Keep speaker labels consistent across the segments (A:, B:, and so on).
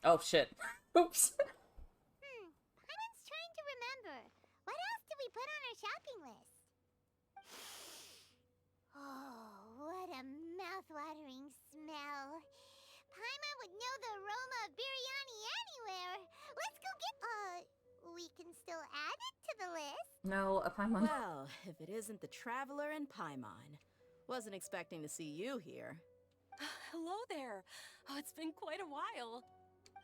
A: Oh shit. Oops.
B: Paimon's trying to remember. What else did we put on our shopping list? Oh, what a mouth-watering smell. Paimon would know the aroma of biryani anywhere. Let's go get... we can still add it to the list.
A: No, a Paimon.
C: Well, if it isn't the Traveler and Paimon. Wasn't expecting to see you here.
D: Hello there. Oh, it's been quite a while.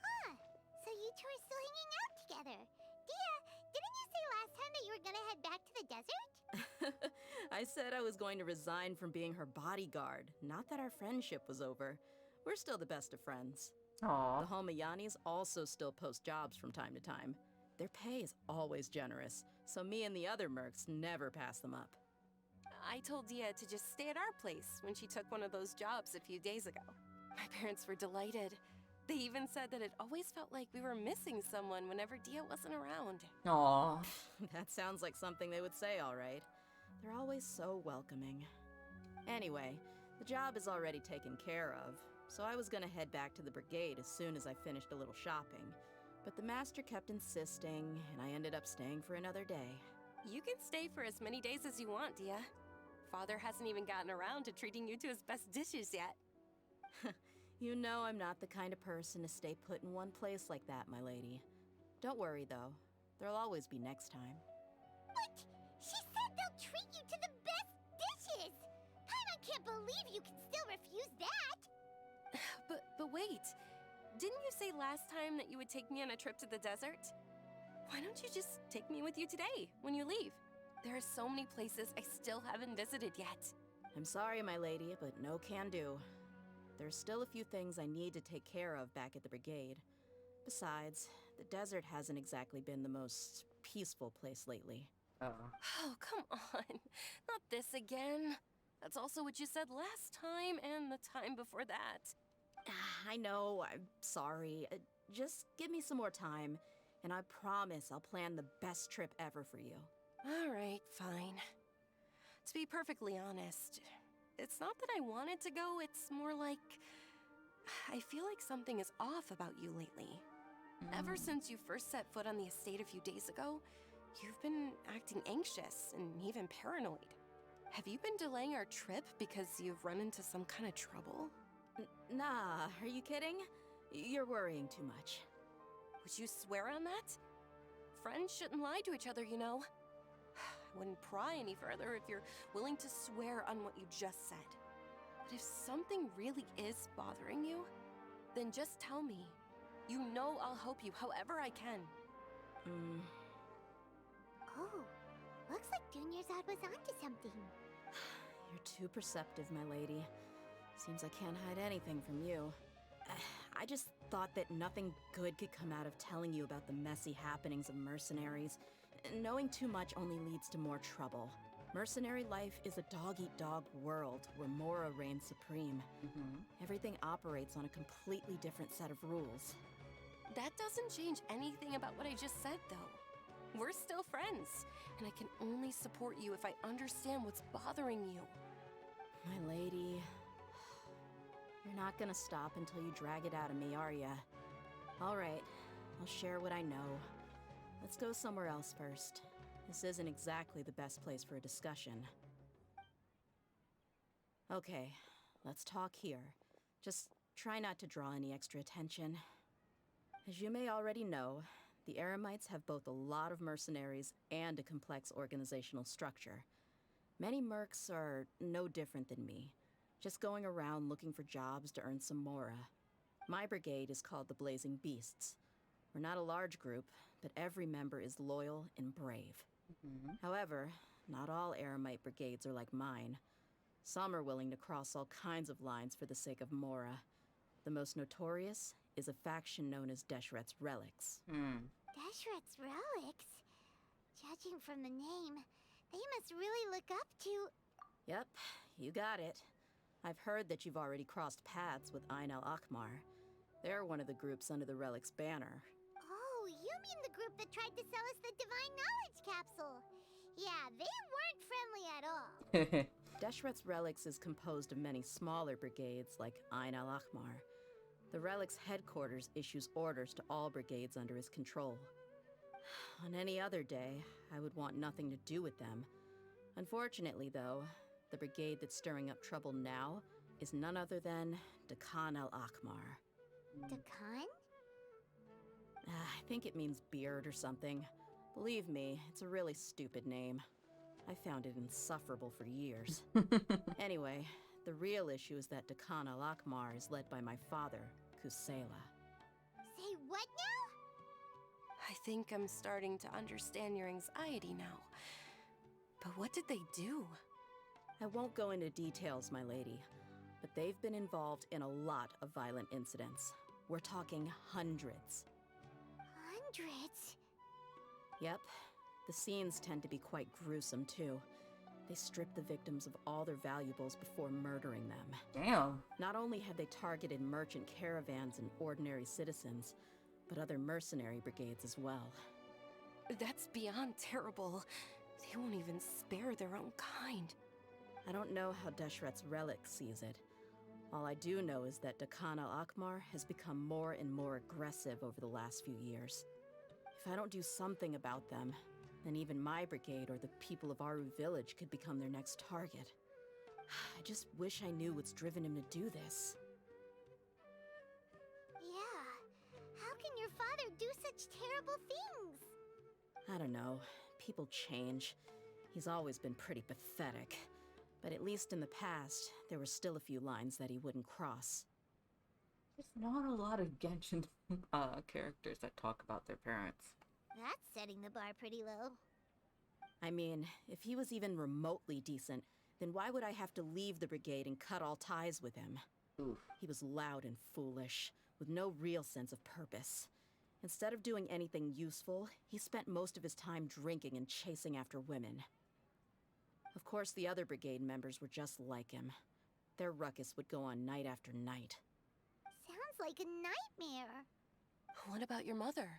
B: Huh. So you two are still hanging out together. Dehya, didn't you say last time that you were gonna head back to the desert?
C: I said I was going to resign from being her bodyguard, not that our friendship was over. We're still the best of friends.
A: Aww.
C: The Homayanis also still post jobs from time to time. Their pay is always generous, so me and the other mercs never pass them up.
D: I told Dehya to just stay at our place when she took one of those jobs a few days ago. My parents were delighted. They even said that it always felt like we were missing someone whenever Dehya wasn't around.
A: Aww.
C: That sounds like something they would say, all right. They're always so welcoming. Anyway, the job is already taken care of, so I was gonna head back to the brigade as soon as I finished a little shopping. But the master kept insisting, and I ended up staying for another day.
D: You can stay for as many days as you want, Dehya. Father hasn't even gotten around to treating you to his best dishes yet.
C: You know I'm not the kind of person to stay put in one place like that, my lady. Don't worry, though. There'll always be next time.
B: What? She said they'll treat you to the best dishes! Paimon can't believe you can still refuse that!
D: But wait. Didn't you say last time that you would take me on a trip to the desert? Why don't you just take me with you today, when you leave? There are so many places I still haven't visited yet.
C: I'm sorry, my lady, but no can do. There's still a few things I need to take care of back at the brigade. Besides, the desert hasn't exactly been the most peaceful place lately.
D: Oh, come on. Not this again. That's also what you said last time and the time before that.
C: I know, I'm sorry. Just give me some more time, and I promise I'll plan the best trip ever for you.
D: All right, fine. To be perfectly honest, it's not that I wanted to go, it's more like... I feel like something is off about you lately. Ever since you first set foot on the estate a few days ago, you've been acting anxious and even paranoid. Have you been delaying our trip because you've run into some kind of trouble?
C: Nah, are you kidding? You're worrying too much.
D: Would you swear on that? Friends shouldn't lie to each other, you know. I wouldn't pry any further if you're willing to swear on what you just said. But if something really is bothering you, then just tell me. You know I'll help you however I can.
B: Oh, looks like Dunyarzad was onto something.
C: You're too perceptive, my lady. Seems I can't hide anything from you. I just thought that nothing good could come out of telling you about the messy happenings of mercenaries. Knowing too much only leads to more trouble. Mercenary life is a dog-eat-dog world where Mora reigns supreme. Everything operates on a completely different set of rules.
D: That doesn't change anything about what I just said, though. We're still friends, and I can only support you if I understand what's bothering you.
C: My lady, you're not gonna stop until you drag it out of me, are ya? All right, I'll share what I know. Let's go somewhere else first. This isn't exactly the best place for a discussion. Okay, let's talk here. Just try not to draw any extra attention. As you may already know, the Eremites have both a lot of mercenaries and a complex organizational structure. Many mercs are no different than me, just going around looking for jobs to earn some mora. My brigade is called the Blazing Beasts. We're not a large group, but every member is loyal and brave. However, not all Eremite brigades are like mine. Some are willing to cross all kinds of lines for the sake of mora. The most notorious is a faction known as Deshret's Relics.
B: Deshret's Relics? Judging from the name, they must really look up to...
C: Yep, you got it. I've heard that you've already crossed paths with Ain al-Akmar. They're one of the groups under the Relic's banner.
B: Oh, you mean the group that tried to sell us the Divine Knowledge Capsule? Yeah, they weren't friendly at all.
C: Deshret's Relics is composed of many smaller brigades like Ain al-Akmar. The Relic's headquarters issues orders to all brigades under his control. On any other day, I would want nothing to do with them. Unfortunately, though, the brigade that's stirring up trouble now is none other than Dakan al-Akmar.
B: Dakan?
C: I think it means beard or something. Believe me, it's a really stupid name. I found it insufferable for years. Anyway, the real issue is that Dakan al-Akmar is led by my father, Kusela.
B: Say what now?
D: I think I'm starting to understand your anxiety now. But what did they do?
C: I won't go into details, my lady, but they've been involved in a lot of violent incidents. We're talking hundreds.
B: Hundreds?
C: Yep. The scenes tend to be quite gruesome, too. They strip the victims of all their valuables before murdering them.
A: Damn.
C: Not only have they targeted merchant caravans and ordinary citizens, but other mercenary brigades as well.
D: That's beyond terrible. They won't even spare their own kind.
C: I don't know how Deshret's relic sees it. All I do know is that Dakan al-Akmar has become more and more aggressive over the last few years. If I don't do something about them, then even my brigade or the people of Aru village could become their next target. I just wish I knew what's driven him to do this.
B: Yeah. How can your father do such terrible things?
C: I don't know. People change. He's always been pretty pathetic. But at least in the past, there were still a few lines that he wouldn't cross.
A: There's not a lot of Genshin characters that talk about their parents.
B: That's setting the bar pretty low.
C: I mean, if he was even remotely decent, then why would I have to leave the brigade and cut all ties with him?
A: Oof.
C: He was loud and foolish, with no real sense of purpose. Instead of doing anything useful, he spent most of his time drinking and chasing after women. Of course, the other brigade members were just like him. Their ruckus would go on night after night.
B: Sounds like a nightmare.
D: What about your mother?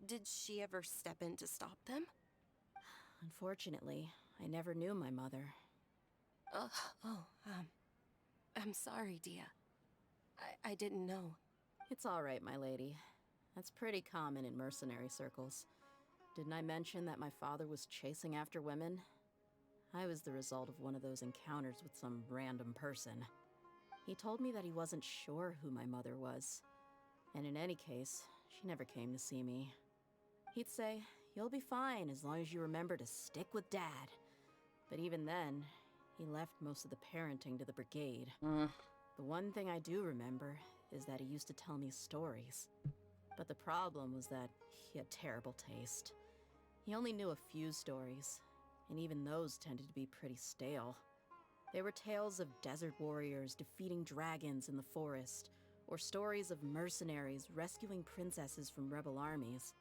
D: Did she ever step in to stop them?
C: Unfortunately, I never knew my mother.
D: I'm sorry, Dehya. I didn't know.
C: It's all right, my lady. That's pretty common in mercenary circles. Didn't I mention that my father was chasing after women? I was the result of one of those encounters with some random person. He told me that he wasn't sure who my mother was. And in any case, she never came to see me. He'd say, "You'll be fine as long as you remember to stick with Dad." But even then, he left most of the parenting to the brigade. The one thing I do remember is that he used to tell me stories. But the problem was that he had terrible taste. He only knew a few stories, and even those tended to be pretty stale. They were tales of desert warriors defeating dragons in the forest, or stories of mercenaries rescuing princesses from rebel armies.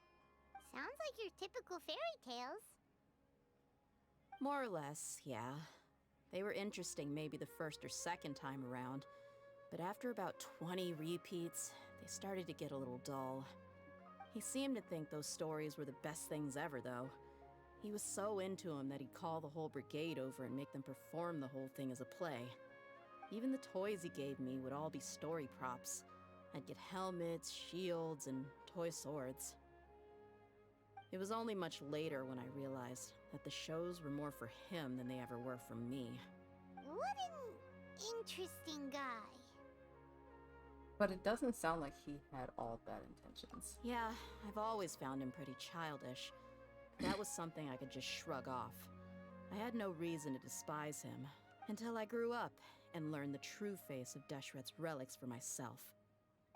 B: Sounds like your typical fairy tales.
C: More or less, yeah. They were interesting maybe the first or second time around, but after about 20 repeats, they started to get a little dull. He seemed to think those stories were the best things ever, though. He was so into them that he'd call the whole brigade over and make them perform the whole thing as a play. Even the toys he gave me would all be story props. I'd get helmets, shields, and toy swords. It was only much later when I realized that the shows were more for him than they ever were for me.
B: What an interesting guy.
A: But it doesn't sound like he had all bad intentions.
C: Yeah, I've always found him pretty childish. That was something I could just shrug off. I had no reason to despise him, until I grew up and learned the true face of Deshret's relics for myself.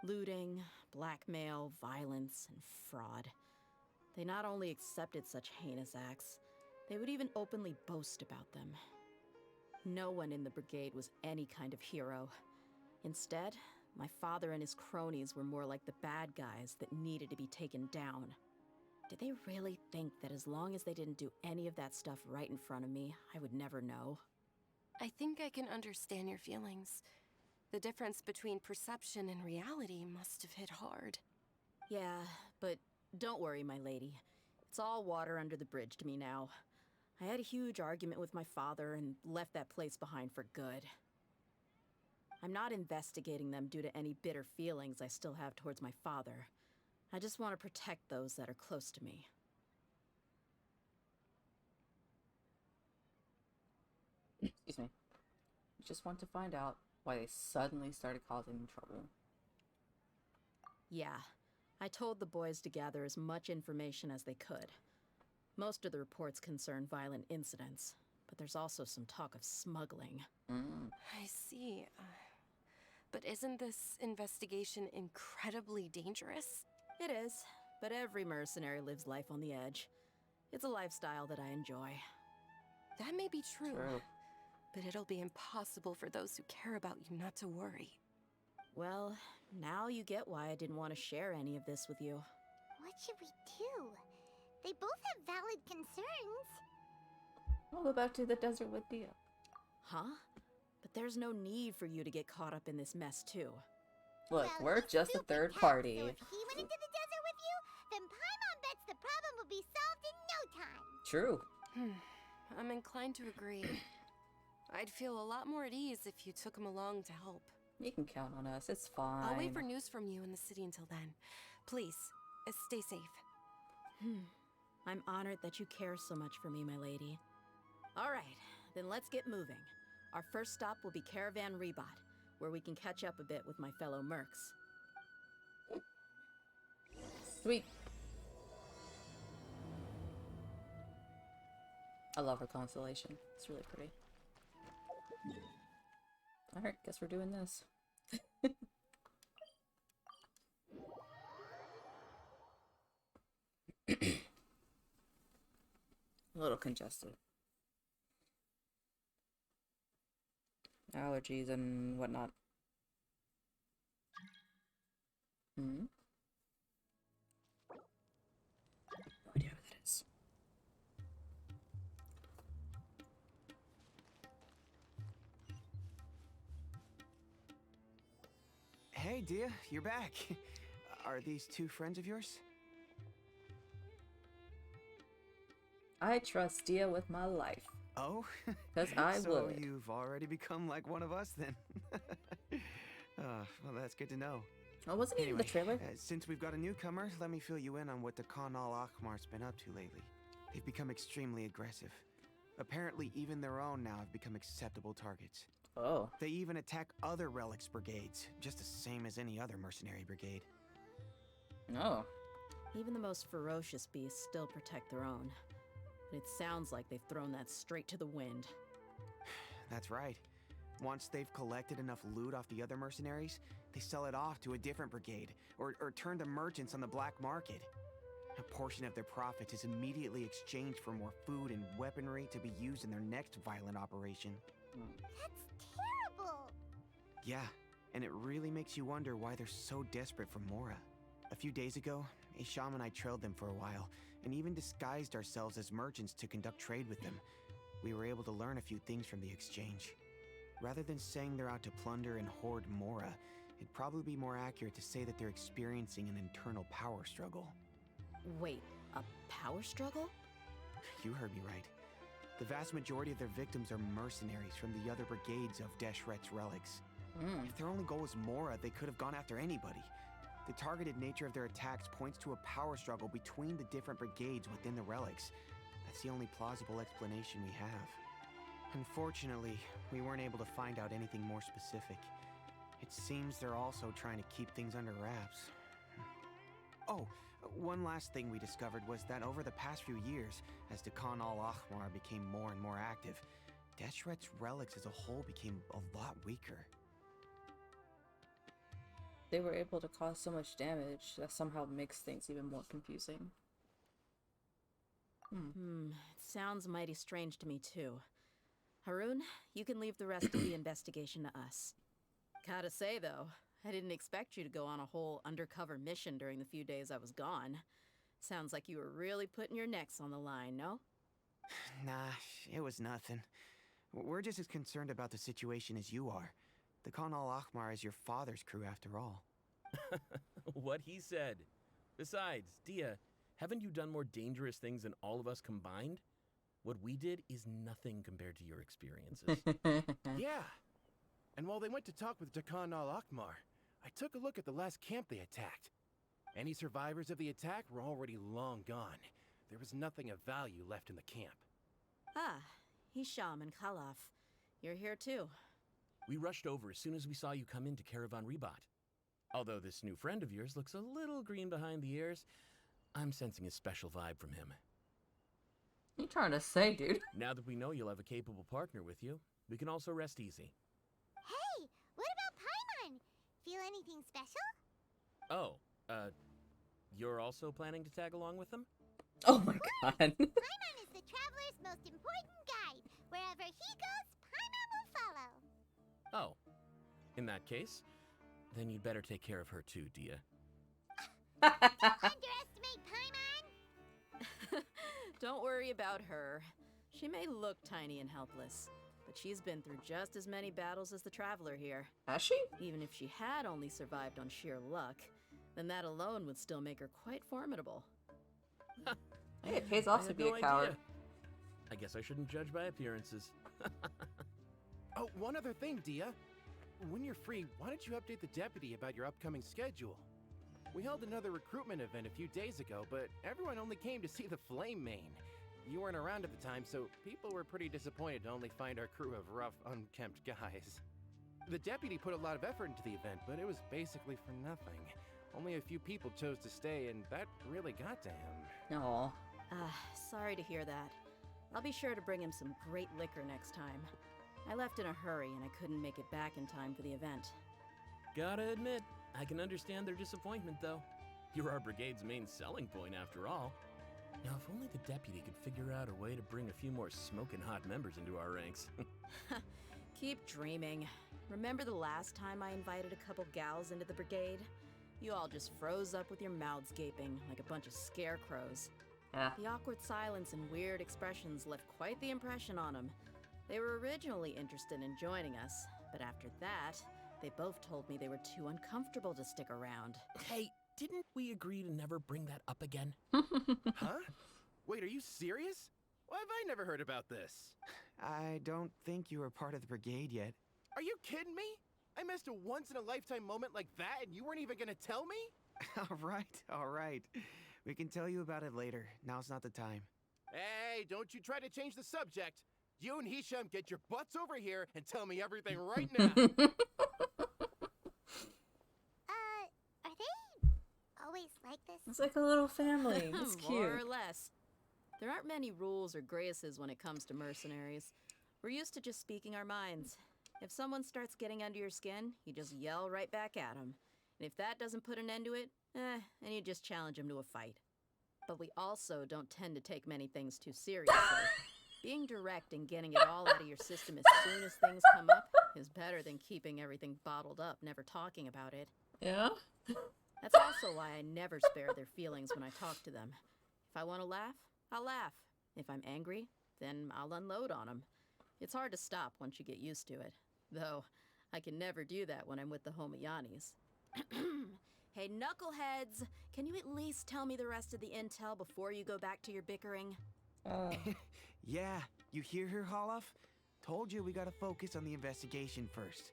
C: Looting, blackmail, violence, and fraud. They not only accepted such heinous acts, they would even openly boast about them. No one in the brigade was any kind of hero. Instead, my father and his cronies were more like the bad guys that needed to be taken down. Did they really think that as long as they didn't do any of that stuff right in front of me, I would never know?
D: I think I can understand your feelings. The difference between perception and reality must have hit hard.
C: Yeah, but don't worry, my lady. It's all water under the bridge to me now. I had a huge argument with my father and left that place behind for good. I'm not investigating them due to any bitter feelings I still have towards my father. I just want to protect those that are close to me.
A: Excuse me. Just want to find out why they suddenly started causing trouble.
C: Yeah, I told the boys to gather as much information as they could. Most of the reports concern violent incidents, but there's also some talk of smuggling.
D: I see. But isn't this investigation incredibly dangerous?
C: It is, but every mercenary lives life on the edge. It's a lifestyle that I enjoy.
D: That may be true,
A: True.
D: but it'll be impossible for those who care about you not to worry.
C: Well, now you get why I didn't want to share any of this with you.
B: What should we do? They both have valid concerns.
A: I'll go back to the desert with Dehya.
C: Huh? But there's no need for you to get caught up in this mess, too.
A: Look,
B: Well,
A: we're
B: he's
A: just a
B: super
A: third
B: tough,
A: party.
B: So if he went into the desert with you, then Paimon bets the problem will be solved in no time.
A: True.
D: I'm inclined to agree. I'd feel a lot more at ease if you took him along to help.
A: You can count on us. It's fine.
D: I'll wait for news from you in the city until then. Please, stay safe.
C: I'm honored that you care so much for me, my lady. All right, then let's get moving. Our first stop will be Caravan Rebot, where we can catch up a bit with my fellow mercs.
A: Sweet. I love her constellation. It's really pretty. Alright, guess we're doing this. A little congested. Allergies and whatnot. No idea what that is.
E: Hey, Dehya, you're back. Are these two friends of yours?
A: I trust Dehya with my life.
E: Oh?
A: 'Cause I
E: so
A: would.
E: you've already become like one of us then? Well, that's good to know.
A: Oh, wasn't he in the trailer?
E: Since we've got a newcomer, let me fill you in on what the Khan al-Ahmar's been up to lately. They've become extremely aggressive. Apparently, even their own now have become acceptable targets.
A: Oh.
E: They even attack other relics brigades, just the same as any other mercenary brigade.
A: No.
C: Even the most ferocious beasts still protect their own. But it sounds like they've thrown that straight to the wind.
E: That's right. Once they've collected enough loot off the other mercenaries, they sell it off to a different brigade, or turn to merchants on the black market. A portion of their profits is immediately exchanged for more food and weaponry to be used in their next violent operation.
B: That's terrible.
E: Yeah, and it really makes you wonder why they're so desperate for Mora. A few days ago, Isham and I trailed them for a while, and even disguised ourselves as merchants to conduct trade with them. We were able to learn a few things from the exchange. Rather than saying they're out to plunder and hoard Mora, it'd probably be more accurate to say that they're experiencing an internal power struggle.
C: Wait, a power struggle?
E: You heard me right. The vast majority of their victims are mercenaries from the other brigades of Deshret's relics. If their only goal was Mora, they could have gone after anybody. The targeted nature of their attacks points to a power struggle between the different brigades within the relics. That's the only plausible explanation we have. Unfortunately, we weren't able to find out anything more specific. It seems they're also trying to keep things under wraps. Oh, one last thing we discovered was that over the past few years, as the Khan al-Ahmar became more and more active, Deshret's relics as a whole became a lot weaker.
A: They were able to cause so much damage that somehow makes things even more confusing.
C: It sounds mighty strange to me, too. Haroon, you can leave the rest of the investigation to us. Gotta say, though, I didn't expect you to go on a whole undercover mission during the few days I was gone. Sounds like you were really putting your necks on the line, no?
E: Nah, it was nothing. We're just as concerned about the situation as you are. The Khan al-Ahmar is your father's crew after all.
F: What he said. Besides, Dehya, haven't you done more dangerous things than all of us combined? What we did is nothing compared to your experiences.
E: Yeah,
G: And while they went to talk with Dakan al-Akmar, I took a look at the last camp they attacked. Any survivors of the attack were already long gone. There was nothing of value left in the camp.
C: Ah, Hisham and Khalaf. You're here too.
F: We rushed over as soon as we saw you come into Caravan Rebat. Although this new friend of yours looks a little green behind the ears, I'm sensing a special vibe from him.
A: What are you trying to say, dude?
F: Now that we know you'll have a capable partner with you, we can also rest easy.
B: Hey, what about Paimon? Feel anything special?
F: Oh, you're also planning to tag along with them?
A: Oh my god.
B: Paimon is the traveler's most important guide. Wherever he goes, Paimon will follow.
F: Oh, in that case, then you'd better take care of her too, Dehya.
B: Don't underestimate Paimon!
C: Don't worry about her. She may look tiny and helpless, but she's been through just as many battles as the traveler here.
A: Has she?
C: Even if she had only survived on sheer luck, then that alone would still make her quite formidable.
A: Hey, it pays off
F: I
A: to
F: had
A: be
F: no
A: a coward.
F: idea. I guess I shouldn't judge by appearances.
G: Oh, one other thing, Dehya. When you're free, why don't you update the deputy about your upcoming schedule? We held another recruitment event a few days ago, but everyone only came to see the Flame Main. You weren't around at the time, so people were pretty disappointed to only find our crew of rough, unkempt guys. The deputy put a lot of effort into the event, but it was basically for nothing. Only a few people chose to stay, and that really got to him.
A: Aw.
C: Sorry to hear that. I'll be sure to bring him some great liquor next time. I left in a hurry and I couldn't make it back in time for the event.
F: Gotta admit, I can understand their disappointment, though. You're our brigade's main selling point, after all. Now, if only the deputy could figure out a way to bring a few more smoking hot members into our ranks.
C: Keep dreaming. Remember the last time I invited a couple gals into the brigade? You all just froze up with your mouths gaping like a bunch of scarecrows.
A: Yeah.
C: The awkward silence and weird expressions left quite the impression on them. They were originally interested in joining us, but after that, they both told me they were too uncomfortable to stick around.
F: Hey, didn't we agree to never bring that up again?
G: Huh? Wait, are you serious? Why have I never heard about this?
E: I don't think you were part of the brigade yet.
G: Are you kidding me? I missed a once-in-a-lifetime moment like that, and you weren't even gonna tell me?
E: All right. We can tell you about it later. Now's not the time.
G: Hey, don't you try to change the subject. You and Hisham get your butts over here and tell me everything right now.
B: Are they always like this?
A: It's like a little family. It's
C: More
A: cute.
C: or less. There aren't many rules or graces when it comes to mercenaries. We're used to just speaking our minds. If someone starts getting under your skin, you just yell right back at them. And if that doesn't put an end to it, then you just challenge them to a fight. But we also don't tend to take many things too seriously. Being direct and getting it all out of your system as soon as things come up is better than keeping everything bottled up, never talking about it.
A: Yeah?
C: That's also why I never spare their feelings when I talk to them. If I want to laugh, I'll laugh. If I'm angry, then I'll unload on them. It's hard to stop once you get used to it. Though, I can never do that when I'm with the Homayanis. Hey, knuckleheads! Can you at least tell me the rest of the intel before you go back to your bickering?
E: Yeah, you hear her, Holloff? Told you we gotta focus on the investigation first.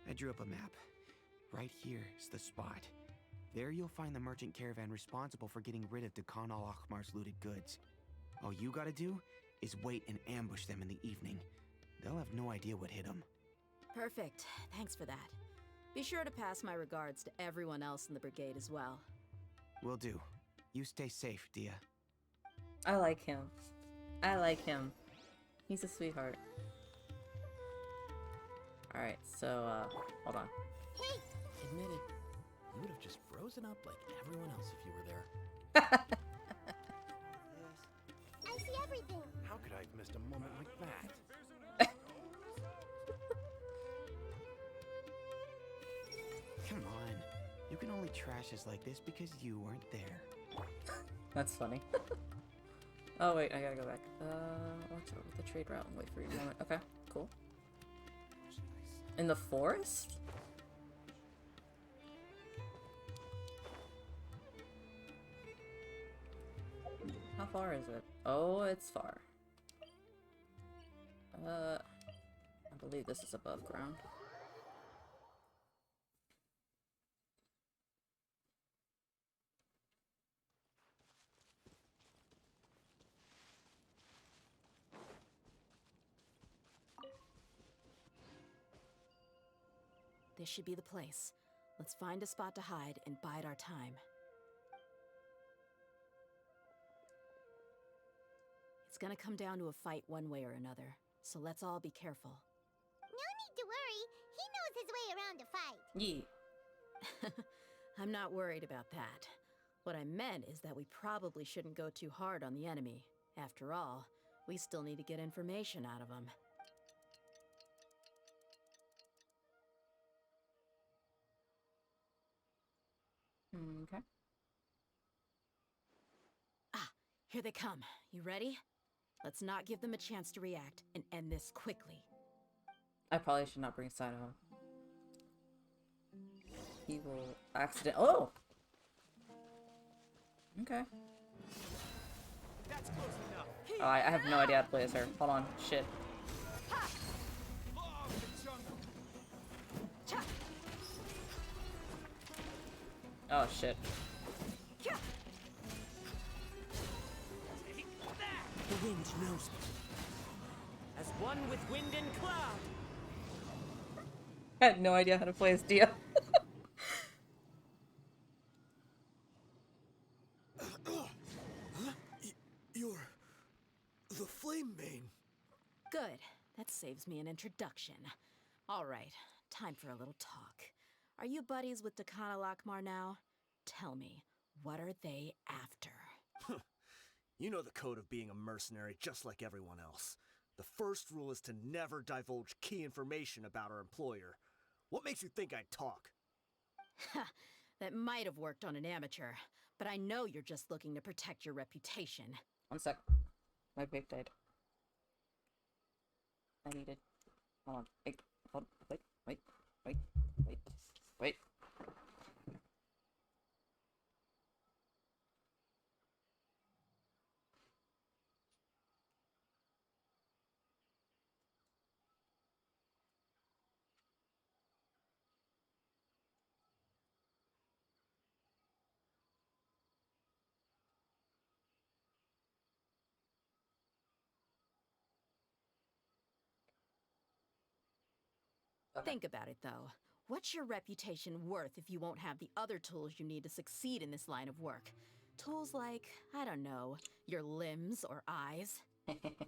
E: I drew up a map. Right here is the spot. There you'll find the merchant caravan responsible for getting rid of Dakan al-Akhmar's looted goods. All you gotta do is wait and ambush them in the evening. They'll have no idea what hit them.
C: Perfect. Thanks for that. Be sure to pass my regards to everyone else in the brigade as well.
E: Will do. You stay safe, Dehya.
A: I like him. I like him. He's a sweetheart. Alright, so, hold on.
B: Hey,
F: Admit it, you would have just frozen up like everyone else if you were there.
B: I see everything.
G: How could I have missed a moment like that?
E: Come on. You can only trash us like this because you weren't there.
A: That's funny. Oh, wait, I gotta go back. Watch out with the trade route and wait for your moment. Okay, cool. In the forest? How far is it? Oh, it's far. I believe this is above ground.
C: This should be the place. Let's find a spot to hide and bide our time. It's gonna come down to a fight one way or another, so let's all be careful.
B: No need to worry. He knows his way around a fight.
A: Yeah.
C: I'm not worried about that. What I meant is that we probably shouldn't go too hard on the enemy. After all, we still need to get information out of them.
A: Okay.
C: Ah, here they come. You ready? Let's not give them a chance to react and end this quickly.
A: I probably should not bring Saito. He will accident. Oh! Okay.
E: That's close enough.
A: Oh, I have no idea how to play as her. Hold on. Shit. Oh, shit.
H: The wind knows me. As one with wind and cloud.
A: I had no idea how to play as Dehya.
H: You're the Flame Mane.
C: Good. That saves me an introduction. All right, time for a little talk. Are you buddies with Dakana Lakmar now? Tell me, what are they after?
I: You know the code of being a mercenary just like everyone else. The first rule is to never divulge key information about our employer. What makes you think I'd talk?
C: That might have worked on an amateur, but I know you're just looking to protect your reputation.
A: 1 sec. My vape died. I need it. Hold on. Wait. Hold. Wait. Wait. Wait. Wait. Wait. Okay.
C: Think about it, though. What's your reputation worth if you won't have the other tools you need to succeed in this line of work? Tools like, I don't know, your limbs or eyes?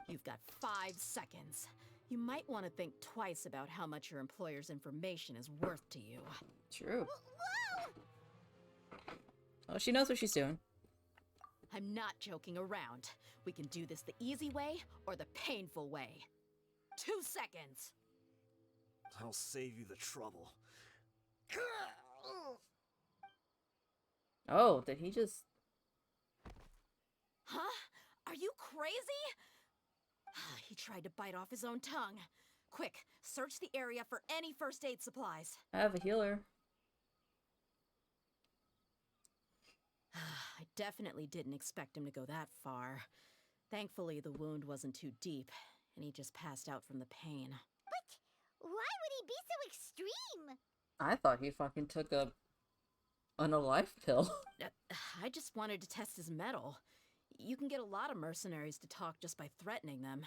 C: You've got 5 seconds. You might want to think twice about how much your employer's information is worth to you.
A: True.
B: Whoa!
A: Oh, she knows what she's doing.
C: I'm not joking around. We can do this the easy way or the painful way. 2 seconds!
I: I'll save you the trouble.
A: Oh, did he just...
C: Huh? Are you crazy? He tried to bite off his own tongue. Quick, search the area for any first aid supplies.
A: I have a healer.
C: I definitely didn't expect him to go that far. Thankfully, the wound wasn't too deep, and he just passed out from the pain.
B: But why would he be so extreme?
A: I thought he fucking took an alive pill.
C: I just wanted to test his mettle. You can get a lot of mercenaries to talk just by threatening them.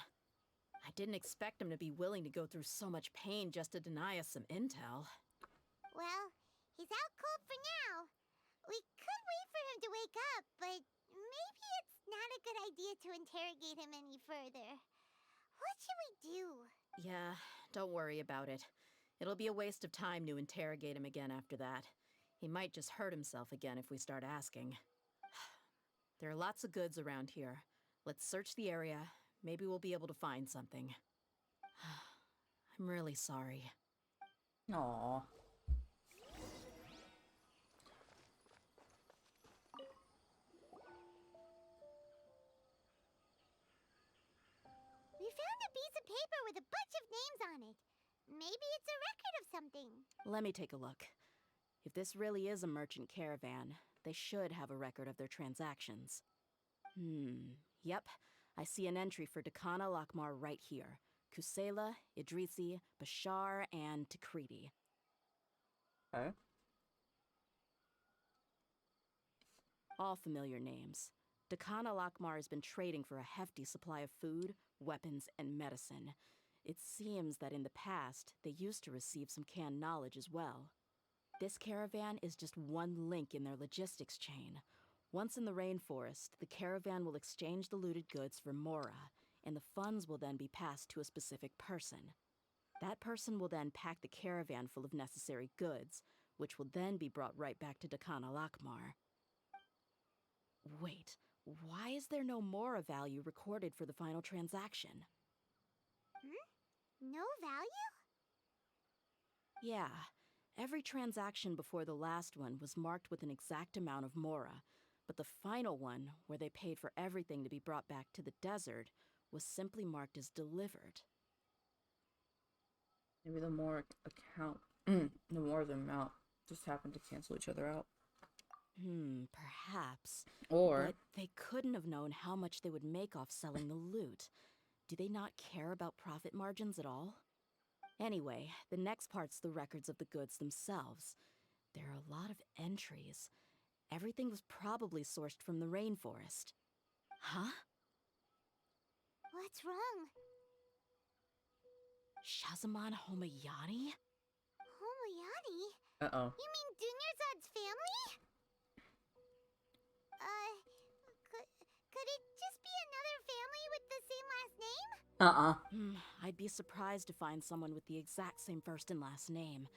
C: I didn't expect him to be willing to go through so much pain just to deny us some intel.
B: Well, he's out cold for now. We could wait for him to wake up, but maybe it's not a good idea to interrogate him any further. What should we do?
C: Yeah, don't worry about it. It'll be a waste of time to interrogate him again after that. He might just hurt himself again if we start asking. There are lots of goods around here. Let's search the area. Maybe we'll be able to find something. I'm really sorry.
A: Aww.
B: We found a piece of paper with a bunch of names on it. Maybe it's a record of something.
C: Let me take a look. If this really is a merchant caravan, they should have a record of their transactions. Yep. I see an entry for Dakana Lakmar right here. Kusela, Idrisi, Bashar, and Takriti.
A: Okay.
C: All familiar names. Dakan al-Akmar has been trading for a hefty supply of food, weapons, and medicine. It seems that in the past, they used to receive some canned knowledge as well. This caravan is just one link in their logistics chain. Once in the rainforest, the caravan will exchange the looted goods for Mora, and the funds will then be passed to a specific person. That person will then pack the caravan full of necessary goods, which will then be brought right back to Dakan al-Akmar. Wait, why is there no Mora value recorded for the final transaction?
B: No value?
C: Yeah, every transaction before the last one was marked with an exact amount of Mora, but the final one, where they paid for everything to be brought back to the desert, was simply marked as delivered.
A: Maybe the more the more the amount just happened to cancel each other out.
C: Perhaps.
A: Or
C: But they couldn't have known how much they would make off selling the loot. Do they not care about profit margins at all? Anyway, the next part's the records of the goods themselves. There are a lot of entries. Everything was probably sourced from the rainforest. Huh?
B: What's wrong?
C: Shazamon Homayani?
B: Homoyani?
A: uh-oh.
B: You mean Dunyarzad's family? Could it just be another family with the same last name?
C: I'd be surprised to find someone with the exact same first and last name.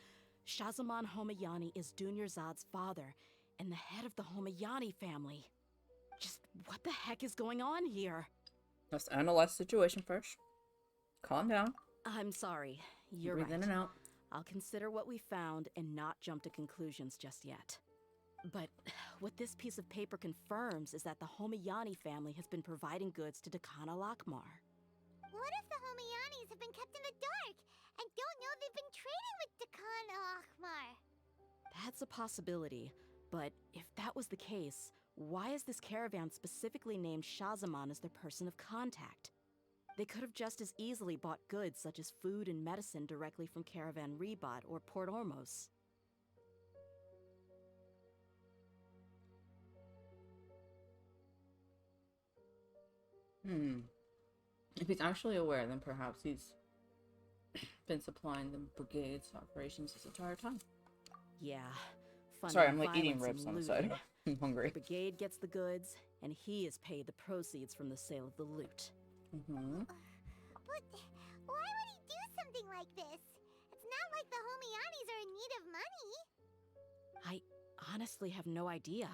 C: Shazamon Homayani is Dunyarzad's father, and the head of the Homayani family. Just what the heck is going on here?
A: Let's analyze the situation first. Calm down.
C: I'm sorry, you're
A: Breathe
C: right.
A: in and out.
C: I'll consider what we found and not jump to conclusions just yet. But what this piece of paper confirms is that the Homayani family has been providing goods to Dakan al-Akmar.
B: What if the Homayanis have been kept in the dark and don't know they've been trading with Dakan al-Akmar?
C: That's a possibility, but if that was the case, why is this caravan specifically named Shazamon as their person of contact? They could have just as easily bought goods such as food and medicine directly from Caravan Rebot or Port Ormos.
A: If he's actually aware, then perhaps he's been supplying the brigade's operations this entire time.
C: Yeah.
A: Sorry, I'm like
C: violence
A: eating
C: and
A: ribs on the
C: looting.
A: side. I'm hungry.
C: The brigade gets the goods, and he is paid the proceeds from the sale of the loot.
B: But why would he do something like this? It's not like the Homayanis are in need of money.
C: I honestly have no idea.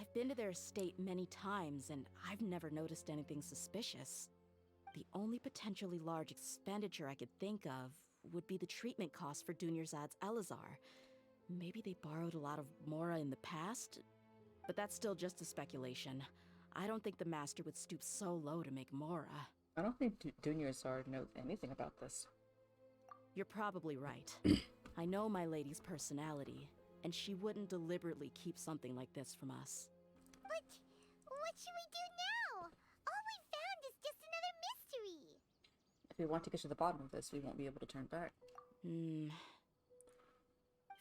C: I've been to their estate many times, and I've never noticed anything suspicious. The only potentially large expenditure I could think of would be the treatment costs for Dunyarzad's Elazar. Maybe they borrowed a lot of Mora in the past? But that's still just a speculation. I don't think the master would stoop so low to make Mora.
A: I don't think Dunyarzad knows anything about this.
C: You're probably right. I know my lady's personality, and she wouldn't deliberately keep something like this from us.
B: But what should we do now? All we found is just another mystery.
A: If we want to get to the bottom of this, we won't be able to turn back.
C: If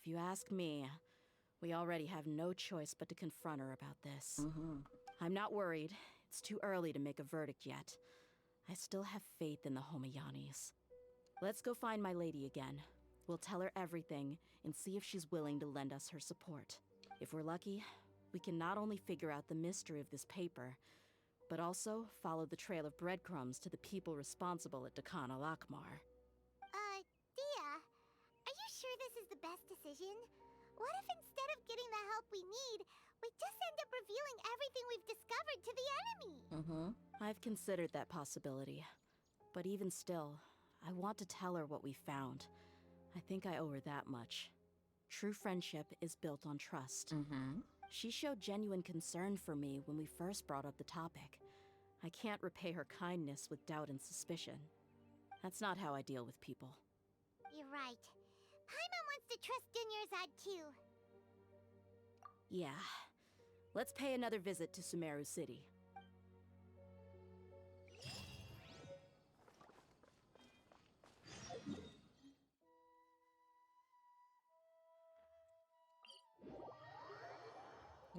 C: you ask me, we already have no choice but to confront her about this. I'm not worried. It's too early to make a verdict yet. I still have faith in the Homayanis. Let's go find my lady again. We'll tell her everything and see if she's willing to lend us her support. If we're lucky, we can not only figure out the mystery of this paper, but also follow the trail of breadcrumbs to the people responsible at Dakan al-Akmar.
B: Dehya, are you sure this is the best decision? What if instead of getting the help we need, we just end up revealing everything we've discovered to the enemy?
C: I've considered that possibility. But even still, I want to tell her what we found. I think I owe her that much. True friendship is built on trust. She showed genuine concern for me when we first brought up the topic. I can't repay her kindness with doubt and suspicion. That's not how I deal with people.
B: You're right. Paimon wants to trust Dunyarzad too.
C: Yeah. Let's pay another visit to Sumeru City.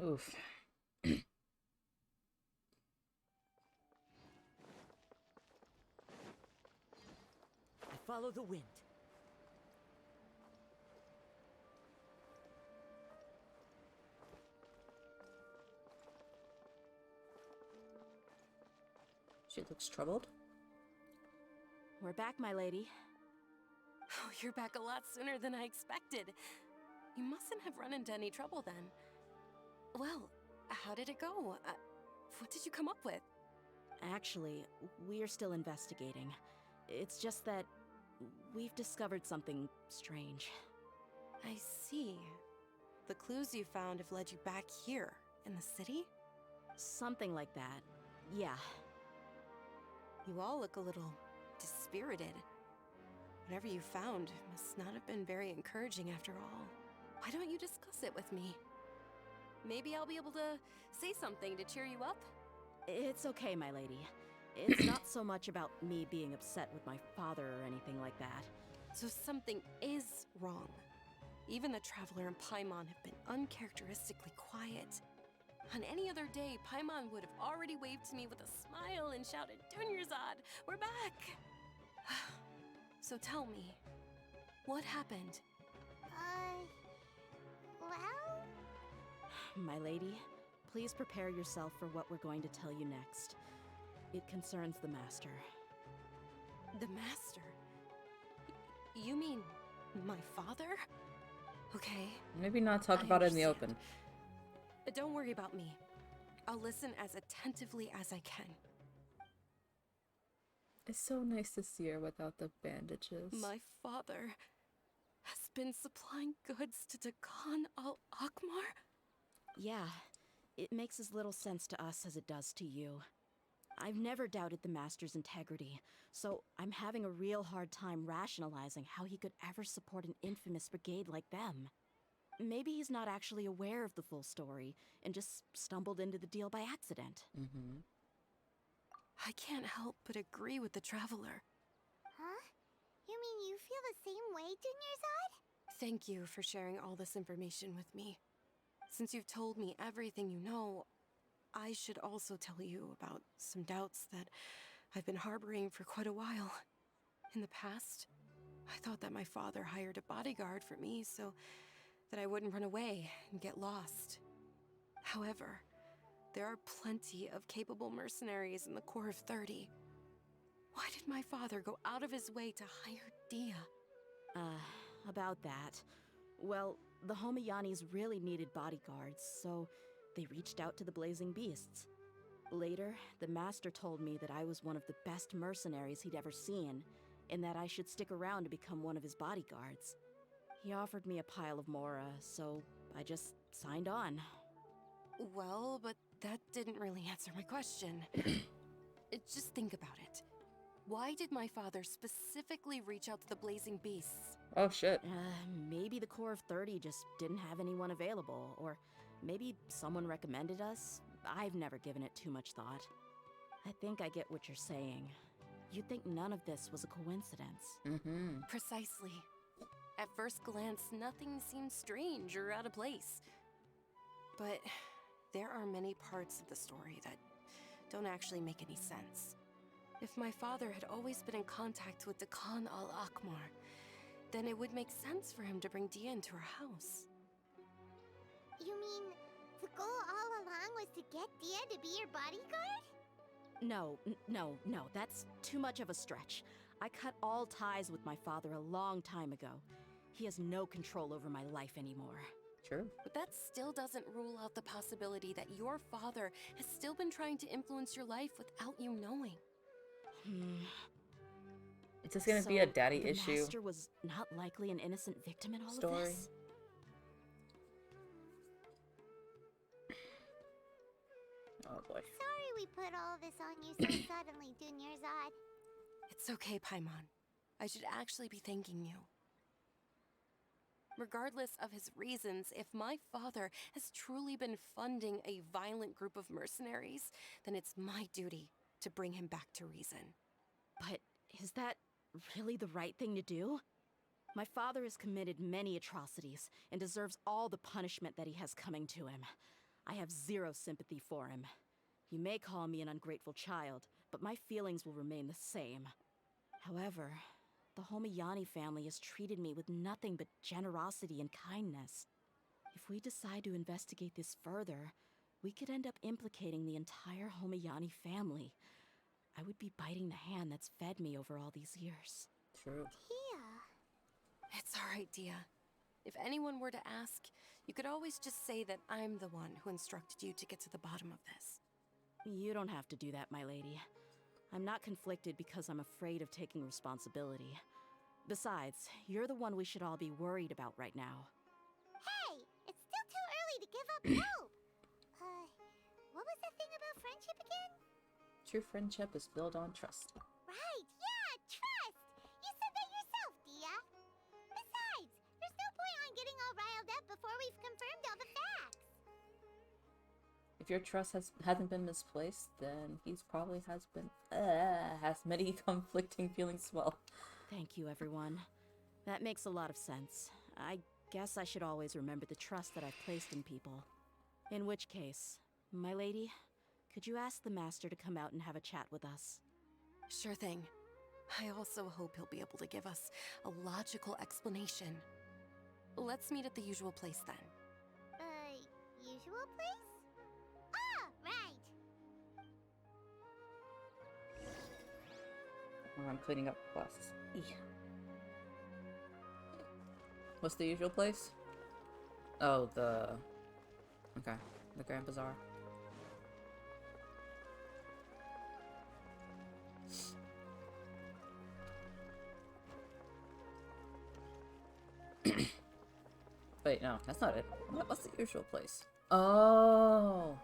A: Oof.
H: I follow the wind.
A: She looks troubled.
C: We're back, my lady.
D: Oh, you're back a lot sooner than I expected. You mustn't have run into any trouble then. Well, how did it go? What did you come up with?
C: Actually, we're still investigating. It's just that we've discovered something strange.
D: I see. The clues you found have led you back here, in the city?
C: Something like that. Yeah.
D: You all look a little dispirited. Whatever you found must not have been very encouraging after all. Why don't you discuss it with me? Maybe I'll be able to say something to cheer you up?
C: It's okay, my lady. It's not so much about me being upset with my father or anything like that.
D: So something is wrong. Even the Traveler and Paimon have been uncharacteristically quiet. On any other day, Paimon would have already waved to me with a smile and shouted, "Dunyarzad, we're back!" So tell me, what happened?
B: Well?
C: My lady, please prepare yourself for what we're going to tell you next. It concerns the Master.
D: The Master? You mean my father? Okay.
A: Maybe not talk
D: I
A: about it in the
D: understand.
A: open.
D: Don't worry about me. I'll listen as attentively as I can.
A: It's so nice to see her without the bandages.
D: My father has been supplying goods to Dakan al-Akmar?
C: Yeah, it makes as little sense to us as it does to you. I've never doubted the Master's integrity, so I'm having a real hard time rationalizing how he could ever support an infamous brigade like them. Maybe he's not actually aware of the full story and just stumbled into the deal by accident.
A: Mm-hmm.
D: I can't help but agree with the Traveler.
B: Huh? You mean you feel the same way, Dunyarzad?
D: Thank you for sharing all this information with me. Since you've told me everything you know, I should also tell you about some doubts that I've been harboring for quite a while. In the past, I thought that my father hired a bodyguard for me so that I wouldn't run away and get lost. However, there are plenty of capable mercenaries in the Corps of 30. Why did my father go out of his way to hire Dehya?
C: About that. Well, the Homayanis really needed bodyguards, so they reached out to the Blazing Beasts. Later, the Master told me that I was one of the best mercenaries he'd ever seen, and that I should stick around to become one of his bodyguards. He offered me a pile of mora, so I just signed on.
D: Well, but that didn't really answer my question. Just think about it. Why did my father specifically reach out to the Blazing Beasts?
A: Oh shit.
C: Maybe the Corps of 30 just didn't have anyone available, or maybe someone recommended us. I've never given it too much thought. I think I get what you're saying. You'd think none of this was a coincidence.
A: Mm-hmm.
D: Precisely. At first glance, nothing seems strange or out of place. But there are many parts of the story that don't actually make any sense. If my father had always been in contact with Dakan al-Akmar, then it would make sense for him to bring Dehya into our house.
B: You mean the goal all along was to get Dehya to be your bodyguard?
C: No, that's too much of a stretch. I cut all ties with my father a long time ago. He has no control over my life anymore.
A: True.
D: But that still doesn't rule out the possibility that your father has still been trying to influence your life without you knowing.
A: It's just gonna be a daddy
C: the
A: issue
C: Master was not likely an innocent victim in all
A: story.
C: of this?
A: Oh boy.
B: Sorry we put all this on you so suddenly, Dunyarzad.
D: It's okay, Paimon. I should actually be thanking you. Regardless of his reasons, if my father has truly been funding a violent group of mercenaries, then it's my duty to bring him back to reason.
C: But is that really the right thing to do? My father has committed many atrocities and deserves all the punishment that he has coming to him. I have zero sympathy for him. You may call me an ungrateful child, but my feelings will remain the same. However, the Homayani family has treated me with nothing but generosity and kindness. If we decide to investigate this further, we could end up implicating the entire Homayani family. I would be biting the hand that's fed me over all these years.
A: True.
B: Dehya.
D: It's alright, Dehya. If anyone were to ask, you could always just say that I'm the one who instructed you to get to the bottom of this.
C: You don't have to do that, my lady. I'm not conflicted because I'm afraid of taking responsibility. Besides, you're the one we should all be worried about right now.
B: Hey, it's still too early to give up hope. What was that thing about friendship again?
A: True friendship is built on trust.
B: Right, yeah, trust! You said that yourself, Dehya. Besides, there's no point on getting all riled up before we've confirmed all the facts.
A: If your trust hasn't been misplaced, then he's probably has many conflicting feelings as well.
C: Thank you, everyone. That makes a lot of sense. I guess I should always remember the trust that I've placed in people. In which case, my lady, could you ask the master to come out and have a chat with us?
D: Sure thing. I also hope he'll be able to give us a logical explanation. Let's meet at the usual place then.
B: Usual place? Ah, right.
A: I'm cleaning up glasses. What's the usual place? Oh, okay, the Grand Bazaar. Wait, no, that's not it. What's the usual place? Oh.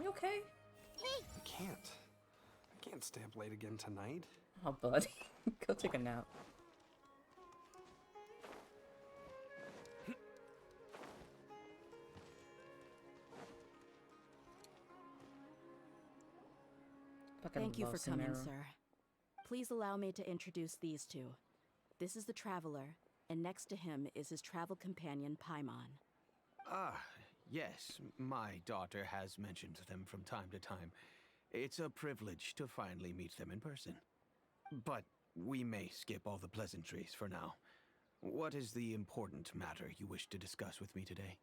A: You okay?
J: I can't stay up late again tonight.
A: Oh, buddy. Go take a nap.
C: Thank you for coming, sir. Please allow me to introduce these two. This is the Traveler, and next to him is his travel companion, Paimon.
E: Ah, yes, my daughter has mentioned them from time to time. It's a privilege to finally meet them in person. But we may skip all the pleasantries for now. What is the important matter you wish to discuss with me today?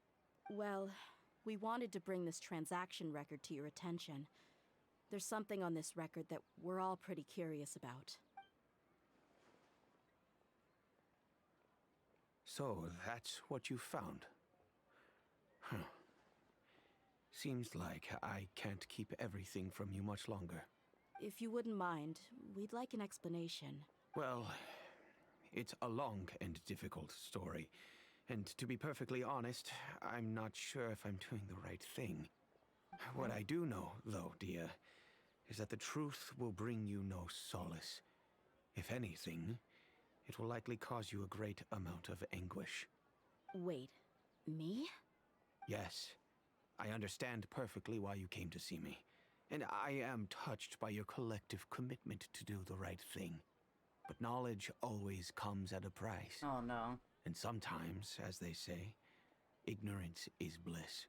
C: Well, we wanted to bring this transaction record to your attention. There's something on this record that we're all pretty curious about.
E: So, that's what you found? Huh. Seems like I can't keep everything from you much longer.
C: If you wouldn't mind, we'd like an explanation.
E: Well, it's a long and difficult story. And to be perfectly honest, I'm not sure if I'm doing the right thing. What I do know, though, Dehya, is that the truth will bring you no solace. If anything, it will likely cause you a great amount of anguish.
C: Wait, me?
E: Yes, I understand perfectly why you came to see me. And I am touched by your collective commitment to do the right thing. But knowledge always comes at a price.
A: Oh no.
E: And sometimes, as they say, ignorance is bliss.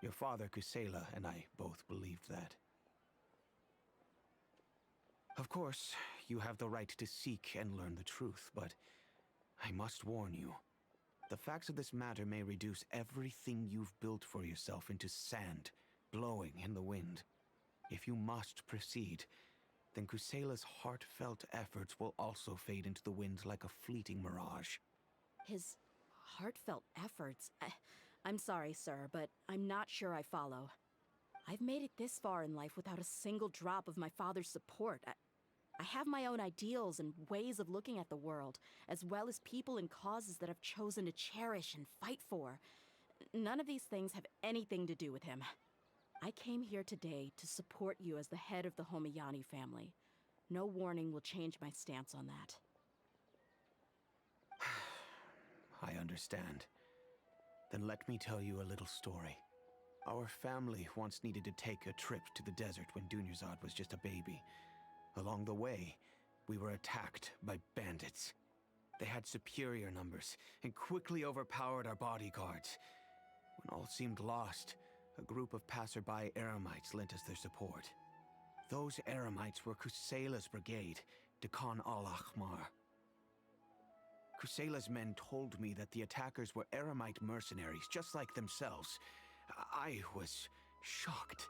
E: Your father, Kusela, and I both believed that. Of course, you have the right to seek and learn the truth, but I must warn you. The facts of this matter may reduce everything you've built for yourself into sand, blowing in the wind. If you must proceed, then Kusela's heartfelt efforts will also fade into the wind like a fleeting mirage.
C: His heartfelt efforts? I'm sorry, sir, but I'm not sure I follow. I've made it this far in life without a single drop of my father's support. I have my own ideals and ways of looking at the world, as well as people and causes that I've chosen to cherish and fight for. None of these things have anything to do with him. I came here today to support you as the head of the Homayani family. No warning will change my stance on that.
E: I understand. Then let me tell you a little story. Our family once needed to take a trip to the desert when Dunyarzad was just a baby. Along the way, we were attacked by bandits. They had superior numbers and quickly overpowered our bodyguards. When all seemed lost, a group of passerby Eremites lent us their support. Those Eremites were Kusela's brigade, Dekan al-Ahmar. Kusela's men told me that the attackers were Eremite mercenaries, just like themselves. I was shocked.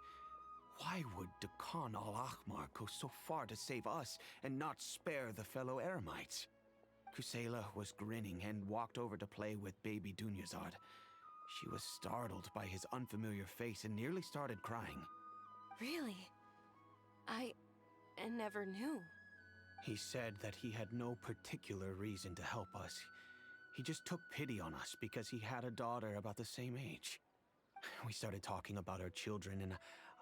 E: Why would Dekan al-Ahmar go so far to save us and not spare the fellow Eremites? Kusela was grinning and walked over to play with baby Dunyazad. She was startled by his unfamiliar face and nearly started crying.
D: Really? I never knew.
E: He said that he had no particular reason to help us. He just took pity on us because he had a daughter about the same age. We started talking about our children, and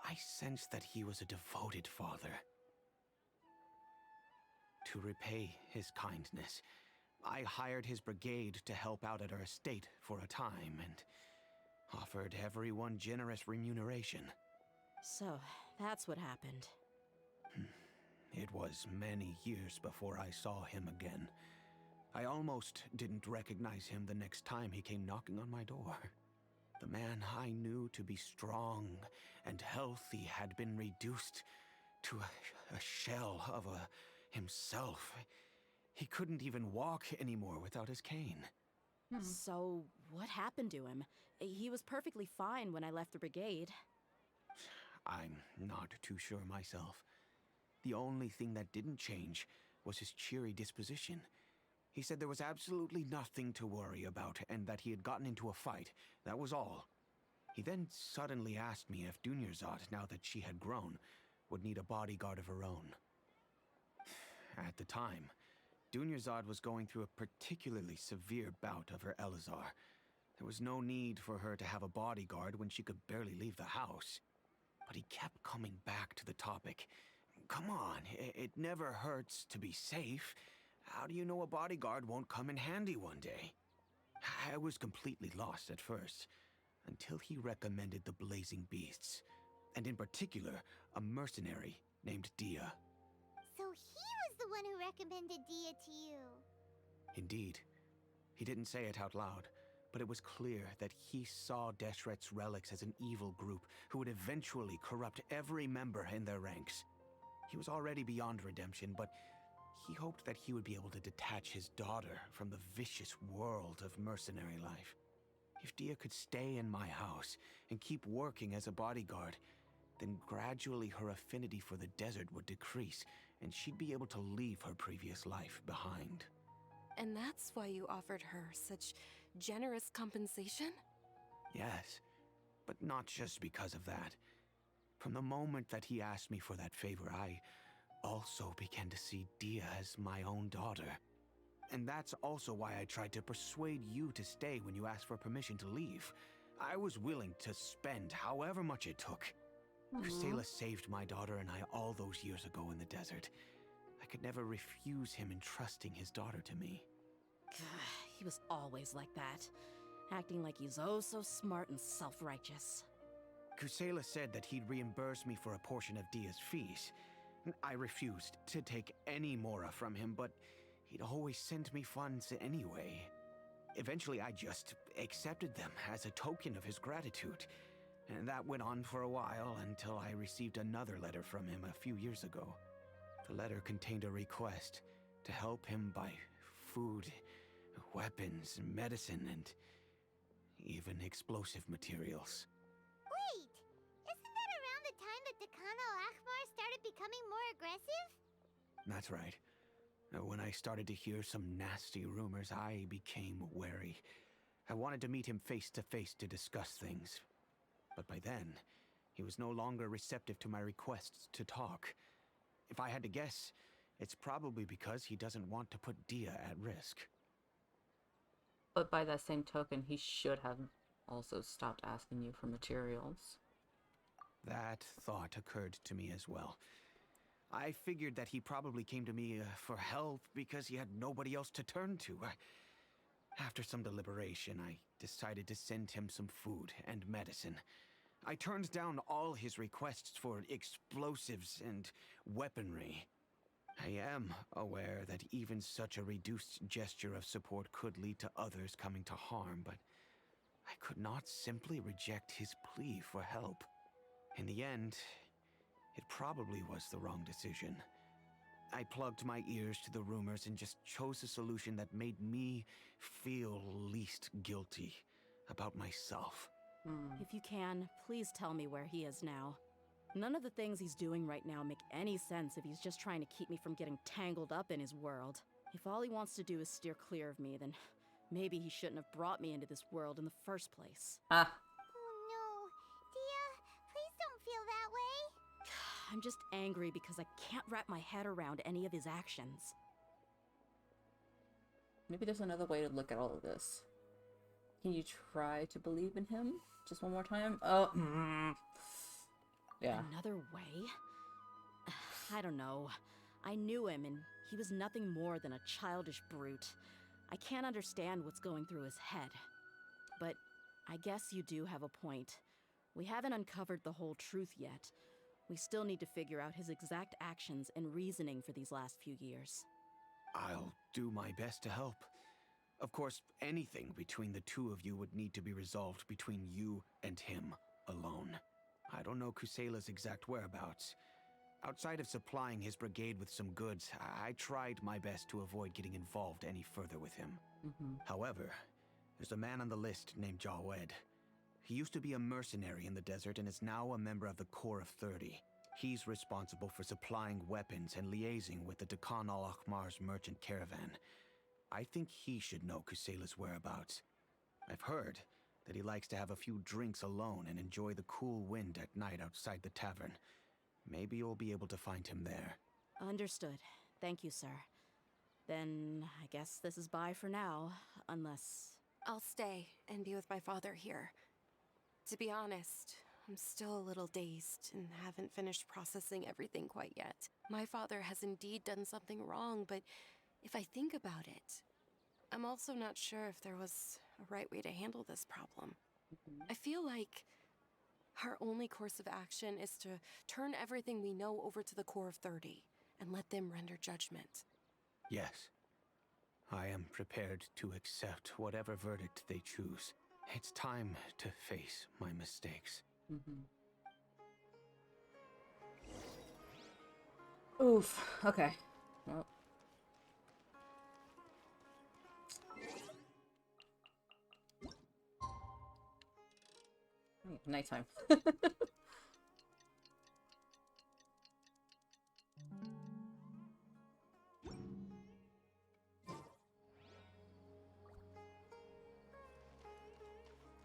E: I sensed that he was a devoted father. To repay his kindness, I hired his brigade to help out at our estate for a time, and offered everyone generous remuneration.
C: So, that's what happened.
E: It was many years before I saw him again. I almost didn't recognize him the next time he came knocking on my door. The man I knew to be strong and healthy had been reduced to a shell of himself. He couldn't even walk anymore without his cane.
C: So, what happened to him? He was perfectly fine when I left the brigade.
E: I'm not too sure myself. The only thing that didn't change was his cheery disposition. He said there was absolutely nothing to worry about and that he had gotten into a fight. That was all. He then suddenly asked me if Dunyazad, now that she had grown, would need a bodyguard of her own. At the time, Dunyazad was going through a particularly severe bout of her Elazar. There was no need for her to have a bodyguard when she could barely leave the house. But he kept coming back to the topic. Come on, it never hurts to be safe. How do you know a bodyguard won't come in handy one day? I was completely lost at first, until he recommended the Blazing Beasts, and in particular, a mercenary named Dehya.
B: So he was the one who recommended Dehya to you.
E: Indeed. He didn't say it out loud, but it was clear that he saw Deshret's relics as an evil group who would eventually corrupt every member in their ranks. He was already beyond redemption, but he hoped that he would be able to detach his daughter from the vicious world of mercenary life. If Dehya could stay in my house and keep working as a bodyguard, then gradually her affinity for the desert would decrease, and she'd be able to leave her previous life behind.
D: And that's why you offered her such generous compensation?
E: Yes, but not just because of that. From the moment that he asked me for that favor, I also began to see Dehya as my own daughter. And that's also why I tried to persuade you to stay when you asked for permission to leave. I was willing to spend however much it took. Kusela saved my daughter and I all those years ago in the desert. I could never refuse him entrusting his daughter to me.
C: He was always like that, acting like he's oh so smart and self-righteous.
E: Kusela said that he'd reimburse me for a portion of Dehya's fees. I refused to take any mora from him, but he'd always send me funds anyway. Eventually, I just accepted them as a token of his gratitude. And that went on for a while until I received another letter from him a few years ago. The letter contained a request to help him buy food, weapons, medicine, and even explosive materials.
B: Wait! Isn't that around the time that Dekan al-Ahmar started becoming more aggressive?
E: That's right. When I started to hear some nasty rumors, I became wary. I wanted to meet him face to face to discuss things. But by then, he was no longer receptive to my requests to talk. If I had to guess, it's probably because he doesn't want to put Dehya at risk.
A: But by that same token, he should have also stopped asking you for materials.
E: That thought occurred to me as well. I figured that he probably came to me for help because he had nobody else to turn to. After some deliberation, I decided to send him some food and medicine. I turned down all his requests for explosives and weaponry. I am aware that even such a reduced gesture of support could lead to others coming to harm, but I could not simply reject his plea for help. In the end, it probably was the wrong decision. I plugged my ears to the rumors and just chose a solution that made me feel least guilty about myself.
C: If you can, please tell me where he is now. None of the things he's doing right now make any sense if he's just trying to keep me from getting tangled up in his world. If all he wants to do is steer clear of me, then maybe he shouldn't have brought me into this world in the first place.
A: Ah.
B: Oh no. Dehya, please don't feel that way.
C: I'm just angry because I can't wrap my head around any of his actions.
A: Maybe there's another way to look at all of this. Can you try to believe in him? Just one more time? Oh, yeah.
C: Another way? I don't know. I knew him, and he was nothing more than a childish brute. I can't understand what's going through his head. But I guess you do have a point. We haven't uncovered the whole truth yet. We still need to figure out his exact actions and reasoning for these last few years.
E: I'll do my best to help. Of course, anything between the two of you would need to be resolved between you and him alone. I don't know Kusela's exact whereabouts. Outside of supplying his brigade with some goods, I tried my best to avoid getting involved any further with him. However, there's a man on the list named Jawed. He used to be a mercenary in the desert and is now a member of the Corps of 30. He's responsible for supplying weapons and liaising with the Dekhan al-Akhmar's merchant caravan. I think he should know Kusela's whereabouts. I've heard that he likes to have a few drinks alone and enjoy the cool wind at night outside the tavern. Maybe you'll be able to find him there.
C: Understood. Thank you, sir. Then I guess this is bye for now, unless...
D: I'll stay and be with my father here. To be honest, I'm still a little dazed and haven't finished processing everything quite yet. My father has indeed done something wrong, but if I think about it, I'm also not sure if there was a right way to handle this problem. I feel like our only course of action is to turn everything we know over to the Corps of 30 and let them render judgment.
E: Yes. I am prepared to accept whatever verdict they choose. It's time to face my mistakes.
A: Oof. Okay. Well. Nighttime.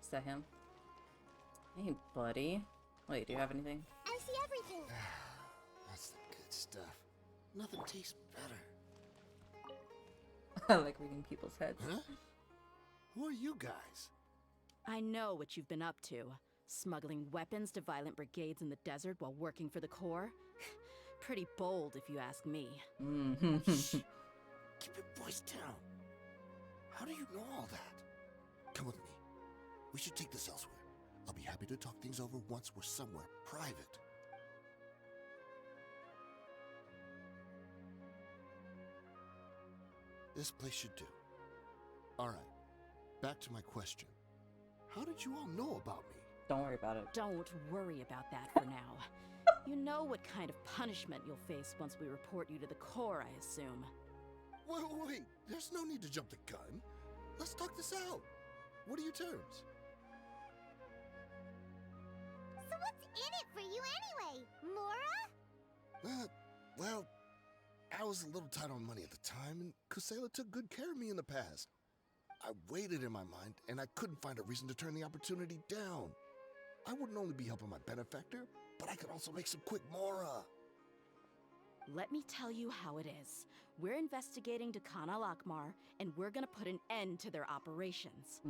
A: Is that him? Hey, buddy. Wait, do you have anything?
B: I see everything.
K: That's the good stuff. Nothing tastes better.
A: I like reading people's heads.
K: Huh? Who are you guys?
C: I know what you've been up to. Smuggling weapons to violent brigades in the desert while working for the Corps? Pretty bold, if you ask me.
K: Shh. Keep your voice down. How do you know all that? Come with me. We should take this elsewhere. I'll be happy to talk things over once we're somewhere private. This place should do. Alright, back to my question. How did you all know about me?
A: Don't worry about it.
C: Don't worry about that for now. You know what kind of punishment you'll face once we report you to the Corps, I assume.
K: Wait, there's no need to jump the gun. Let's talk this out. What are your terms?
B: So what's in it for you anyway, Mora?
K: Well, I was a little tight on money at the time, and Kusela took good care of me in the past. I weighed it in my mind, and I couldn't find a reason to turn the opportunity down. I wouldn't only be helping my benefactor, but I could also make some quick Mora.
C: Let me tell you how it is. We're investigating Dekhan al-Akhmar, and we're gonna put an end to their operations.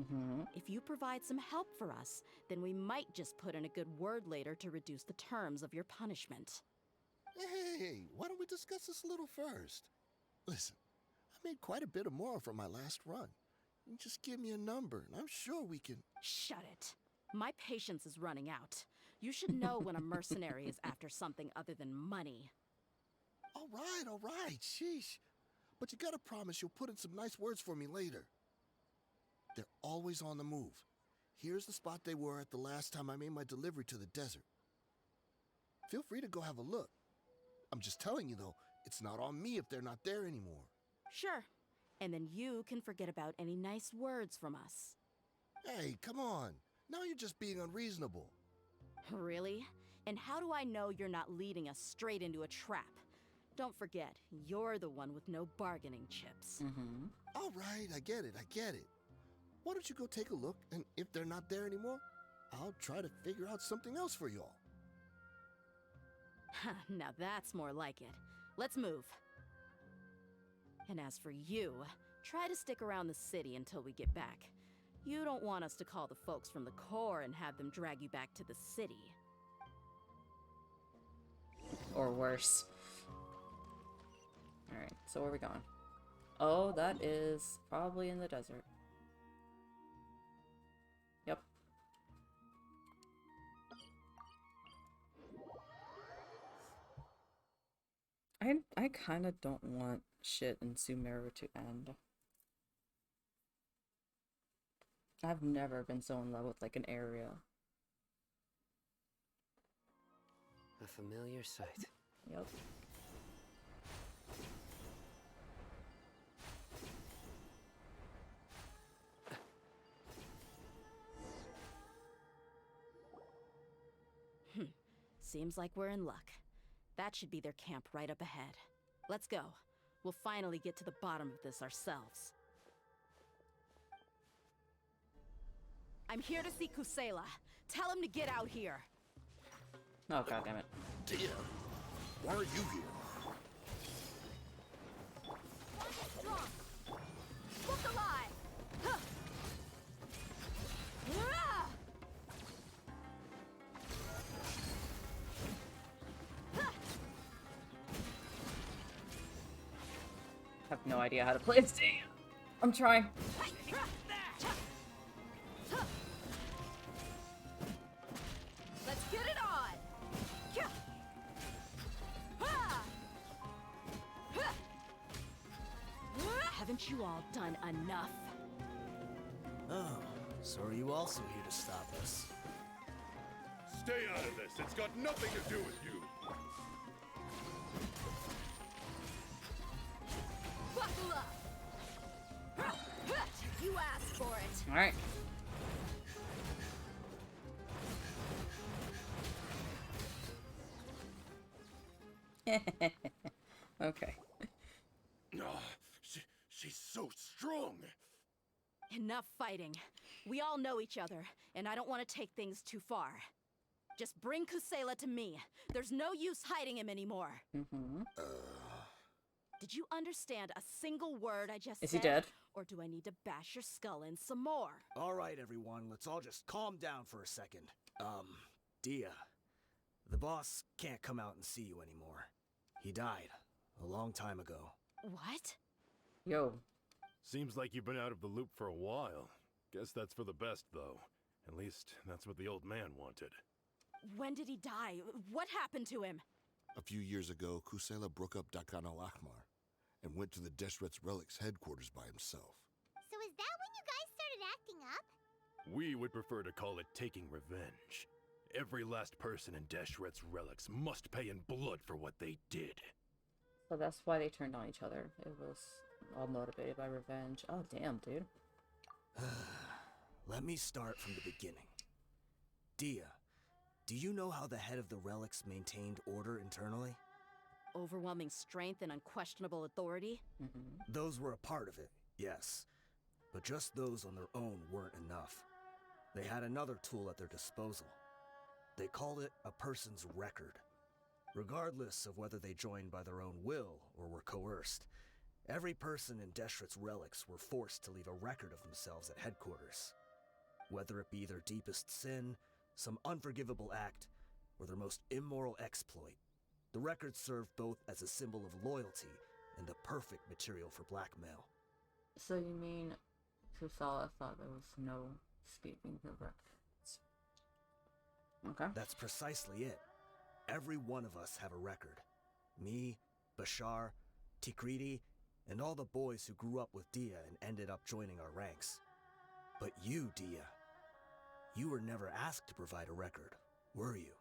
C: If you provide some help for us, then we might just put in a good word later to reduce the terms of your punishment.
K: Hey, why don't we discuss this a little first? Listen, I made quite a bit of Mora from my last run. You just give me a number, and I'm sure we can...
C: Shut it. My patience is running out. You should know when a mercenary is after something other than money.
K: All right, sheesh. But you gotta promise you'll put in some nice words for me later. They're always on the move. Here's the spot they were at the last time I made my delivery to the desert. Feel free to go have a look. I'm just telling you, though, it's not on me if they're not there anymore.
C: Sure. And then you can forget about any nice words from us.
K: Hey, come on. Now you're just being unreasonable.
C: Really? And how do I know you're not leading us straight into a trap? Don't forget, you're the one with no bargaining chips.
K: All right, I get it. Why don't you go take a look, and if they're not there anymore, I'll try to figure out something else for y'all.
C: Now that's more like it. Let's move. And as for you, try to stick around the city until we get back. You don't want us to call the folks from the Corps and have them drag you back to the city.
A: Or worse. Alright, so where are we going? Oh, that is probably in the desert. Yep. I kind of don't want shit in Sumeru to end. I've never been so in love with, like, an area.
H: A familiar sight.
A: Yep.
C: Seems like we're in luck. That should be their camp right up ahead. Let's go. We'll finally get to the bottom of this ourselves. I'm here to see Kusela. Tell him to get out here.
A: Oh, goddammit.
K: Dehya, why are you here?
C: Strong. Look alive. Huh. Ah!
A: I have no idea how to play this game. I'm trying.
C: Let's get it on. Haven't you all done enough?
I: Oh, so are you also here to stop us?
L: Stay out of this. It's got nothing to do with you.
C: Buckle up. You asked for it.
A: All right. Okay.
L: She's so strong.
C: Enough fighting. We all know each other, and I don't want to take things too far. Just bring Kusela to me. There's no use hiding him anymore. Did you understand a single word I just said?
A: Is he dead?
C: Or do I need to bash your skull in some more?
I: All right, everyone, let's all just calm down for a second. Dehya, the boss can't come out and see you anymore. He died a long time ago.
C: What?
A: Yo.
L: Seems like you've been out of the loop for a while. Guess that's for the best, though. At least, that's what the old man wanted.
C: When did he die? What happened to him?
K: A few years ago, Kusela broke up Dakan al-Ahmar and went to the Deshret's Relics headquarters by himself.
B: So is that when you guys started acting up?
L: We would prefer to call it taking revenge. Every last person in Deshret's Relics must pay in blood for what they did.
A: So that's why they turned on each other. It was all motivated by revenge. Oh, damn, dude.
I: Let me start from the beginning. Dehya, do you know how the head of the relics maintained order internally?
C: Overwhelming strength and unquestionable authority?
I: Those were a part of it, yes. But just those on their own weren't enough. They had another tool at their disposal. They called it a person's record. Regardless of whether they joined by their own will or were coerced, every person in Deshret's relics were forced to leave a record of themselves at headquarters. Whether it be their deepest sin, some unforgivable act, or their most immoral exploit, the record served both as a symbol of loyalty and the perfect material for blackmail.
A: So you mean Kusala thought there was no escaping the records? Okay.
I: That's precisely it. Every one of us have a record. Me, Bashar, Tikriti, and all the boys who grew up with Dehya and ended up joining our ranks. But you, Dehya, you were never asked to provide a record, were you?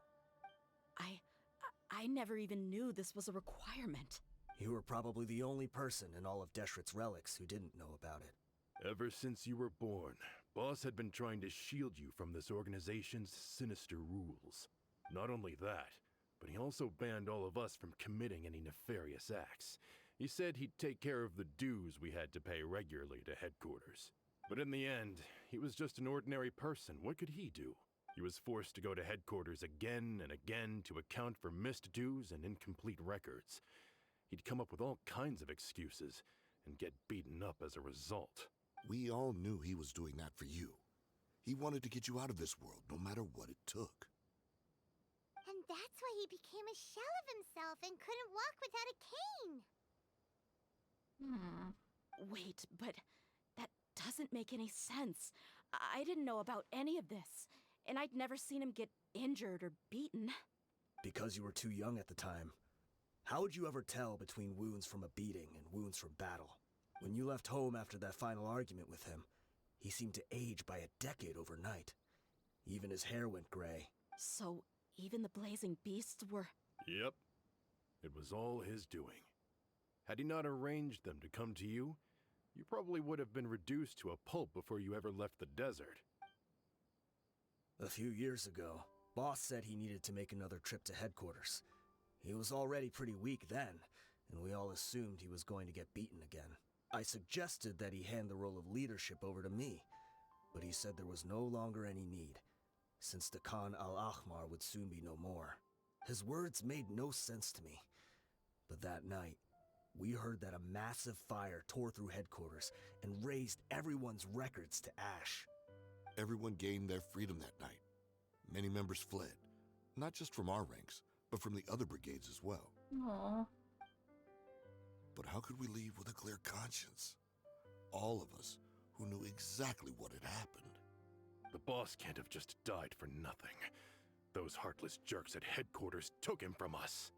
C: I never even knew this was a requirement.
I: You were probably the only person in all of Deshret's relics who didn't know about it.
L: Ever since you were born, Boss had been trying to shield you from this organization's sinister rules. Not only that, but he also banned all of us from committing any nefarious acts. He said he'd take care of the dues we had to pay regularly to headquarters. But in the end, he was just an ordinary person. What could he do? He was forced to go to headquarters again and again to account for missed dues and incomplete records. He'd come up with all kinds of excuses and get beaten up as a result.
K: We all knew he was doing that for you. He wanted to get you out of this world, no matter what it took.
B: And that's why he became a shell of himself and couldn't walk without a cane.
C: Wait, but that doesn't make any sense. I didn't know about any of this, and I'd never seen him get injured or beaten.
I: Because you were too young at the time. How would you ever tell between wounds from a beating and wounds from battle? When you left home after that final argument with him, he seemed to age by a decade overnight. Even his hair went gray.
C: So, even the blazing beasts were...
L: Yep. It was all his doing. Had he not arranged them to come to you, you probably would have been reduced to a pulp before you ever left the desert.
I: A few years ago, Boss said he needed to make another trip to headquarters. He was already pretty weak then, and we all assumed he was going to get beaten again. I suggested that he hand the role of leadership over to me, but he said there was no longer any need, since the Khan al-Ahmar would soon be no more. His words made no sense to me, but that night, we heard that a massive fire tore through headquarters and razed everyone's records to ash.
K: Everyone gained their freedom that night. Many members fled, not just from our ranks, but from the other brigades as well.
A: Aww.
K: But how could we leave with a clear conscience? All of us who knew exactly what had happened.
L: The boss can't have just died for nothing. Those heartless jerks at headquarters took him from us.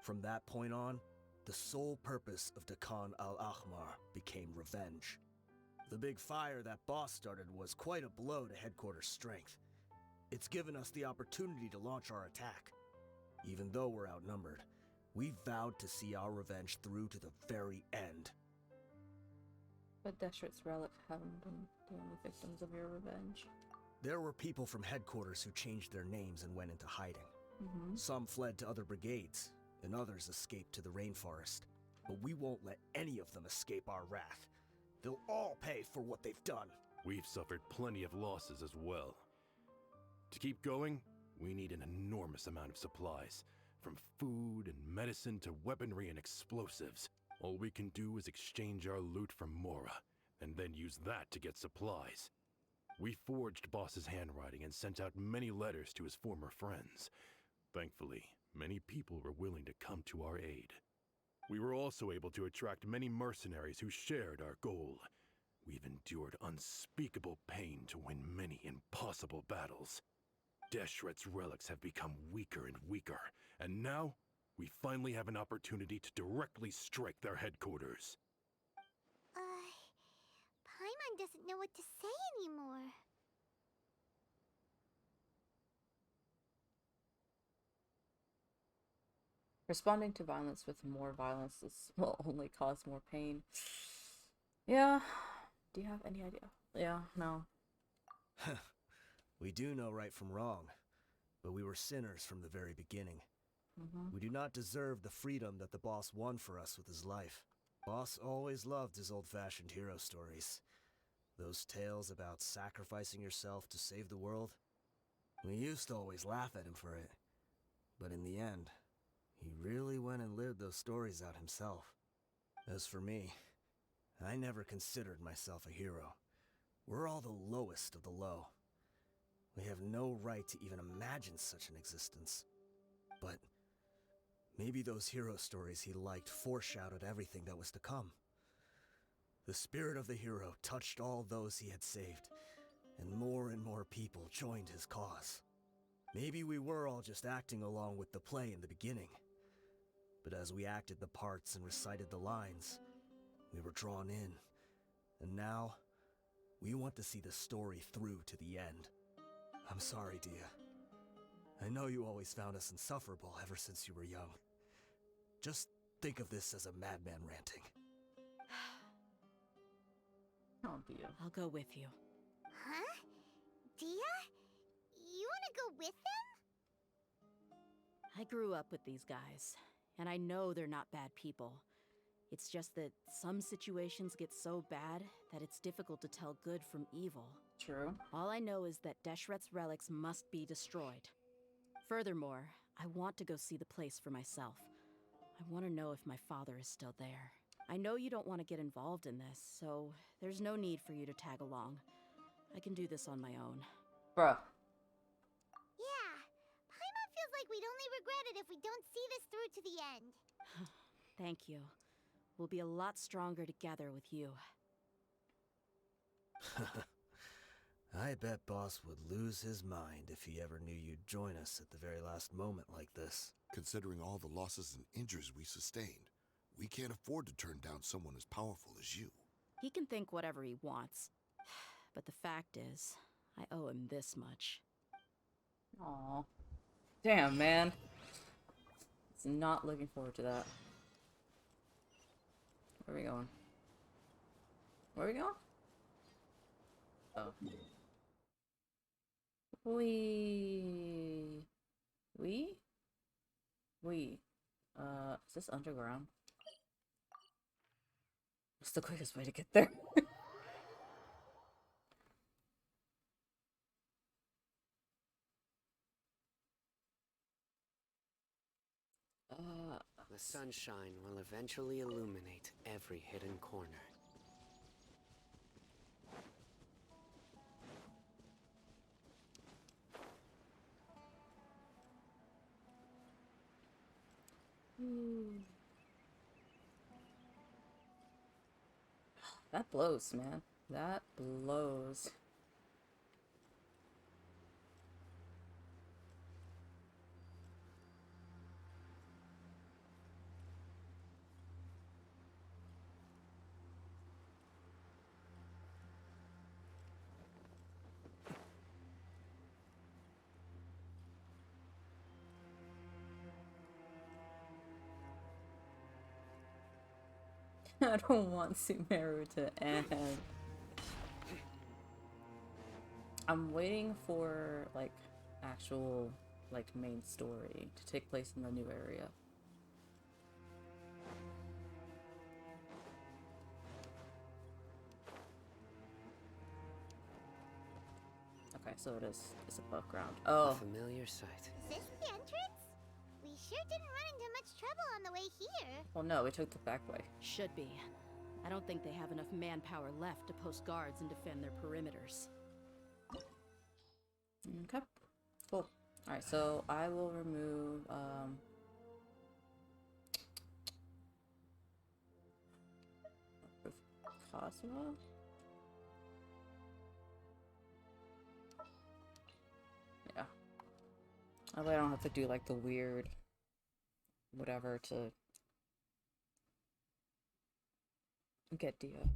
I: From that point on, the sole purpose of Khan al-Ahmar became revenge. The big fire that Boss started was quite a blow to headquarters' strength. It's given us the opportunity to launch our attack. Even though we're outnumbered, we vowed to see our revenge through to the very end.
A: But Deshret's relic haven't been the only victims of your revenge.
I: There were people from headquarters who changed their names and went into hiding. Some fled to other brigades, and others escaped to the rainforest. But we won't let any of them escape our wrath. They'll all pay for what they've done.
L: We've suffered plenty of losses as well. To keep going, we need an enormous amount of supplies. From food and medicine to weaponry and explosives. All we can do is exchange our loot from Mora, and then use that to get supplies. We forged Boss's handwriting and sent out many letters to his former friends. Thankfully, many people were willing to come to our aid. We were also able to attract many mercenaries who shared our goal. We've endured unspeakable pain to win many impossible battles. Deshret's relics have become weaker and weaker, and now we finally have an opportunity to directly strike their headquarters.
B: Paimon doesn't know what to say anymore.
A: Responding to violence with more violence will only cause more pain. Yeah. Do you have any idea? Yeah, no.
I: We do know right from wrong, but we were sinners from the very beginning. We do not deserve the freedom that the boss won for us with his life. Boss always loved his old-fashioned hero stories. Those tales about sacrificing yourself to save the world. We used to always laugh at him for it. But in the end, he really went and lived those stories out himself. As for me, I never considered myself a hero. We're all the lowest of the low. We have no right to even imagine such an existence. But maybe those hero stories he liked foreshadowed everything that was to come. The spirit of the hero touched all those he had saved, and more people joined his cause. Maybe we were all just acting along with the play in the beginning. But as we acted the parts and recited the lines, we were drawn in. And now, we want to see the story through to the end. I'm sorry, Dehya. I know you always found us insufferable ever since you were young. Just think of this as a madman ranting.
A: Oh, Dehya.
C: I'll go with you.
B: Huh? Dehya? You wanna go with them?
C: I grew up with these guys, and I know they're not bad people. It's just that some situations get so bad that it's difficult to tell good from evil.
A: True.
C: All I know is that Deshret's relics must be destroyed. Furthermore, I want to go see the place for myself. I want to know if my father is still there. I know you don't want to get involved in this, so there's no need for you to tag along. I can do this on my own.
A: Bruh.
B: Yeah. Paimon feels like we'd only regret it if we don't see this through to the end.
C: Thank you. We'll be a lot stronger together with you.
I: I bet Boss would lose his mind if he ever knew you'd join us at the very last moment like this.
K: Considering all the losses and injuries we sustained, we can't afford to turn down someone as powerful as you.
C: He can think whatever he wants. But the fact is, I owe him this much.
A: Aw. Damn, man. It's not looking forward to that. Where are we going? Where are we going? Oh. We. Is this underground? What's the quickest way to get there?
H: The sunshine will eventually illuminate every hidden corner.
A: That blows, man. That blows. I don't want Sumeru to end. I'm waiting for, like, actual, like, main story to take place in the new area. Okay, so it is. It's above ground. Oh.
H: A familiar sight.
B: Is this the entrance? We sure didn't run into much trouble on the way here.
A: Well, no, we took the back way.
C: Should be. I don't think they have enough manpower left to post guards and defend their perimeters.
A: Okay. Cool. Alright, so I will remove, Cosmo? Yeah. That way I don't have to do, like, the weird whatever to get Dehya.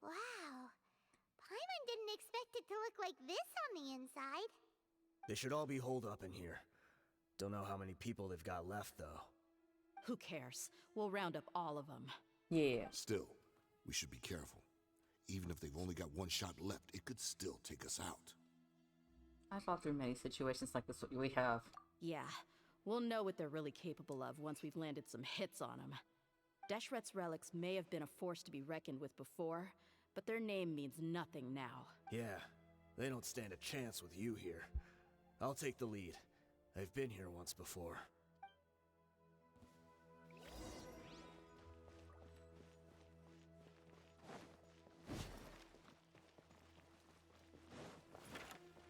B: Wow. Paimon didn't expect it to look like this on the inside.
I: They should all be holed up in here. Don't know how many people they've got left, though.
C: Who cares? We'll round up all of them.
A: Yeah.
K: Still, we should be careful. Even if they've only got one shot left, it could still take us out.
A: I've fought through many situations like this we have.
C: Yeah, we'll know what they're really capable of once we've landed some hits on them. Deshret's relics may have been a force to be reckoned with before, but their name means nothing now.
I: Yeah, they don't stand a chance with you here. I'll take the lead. I've been here once before.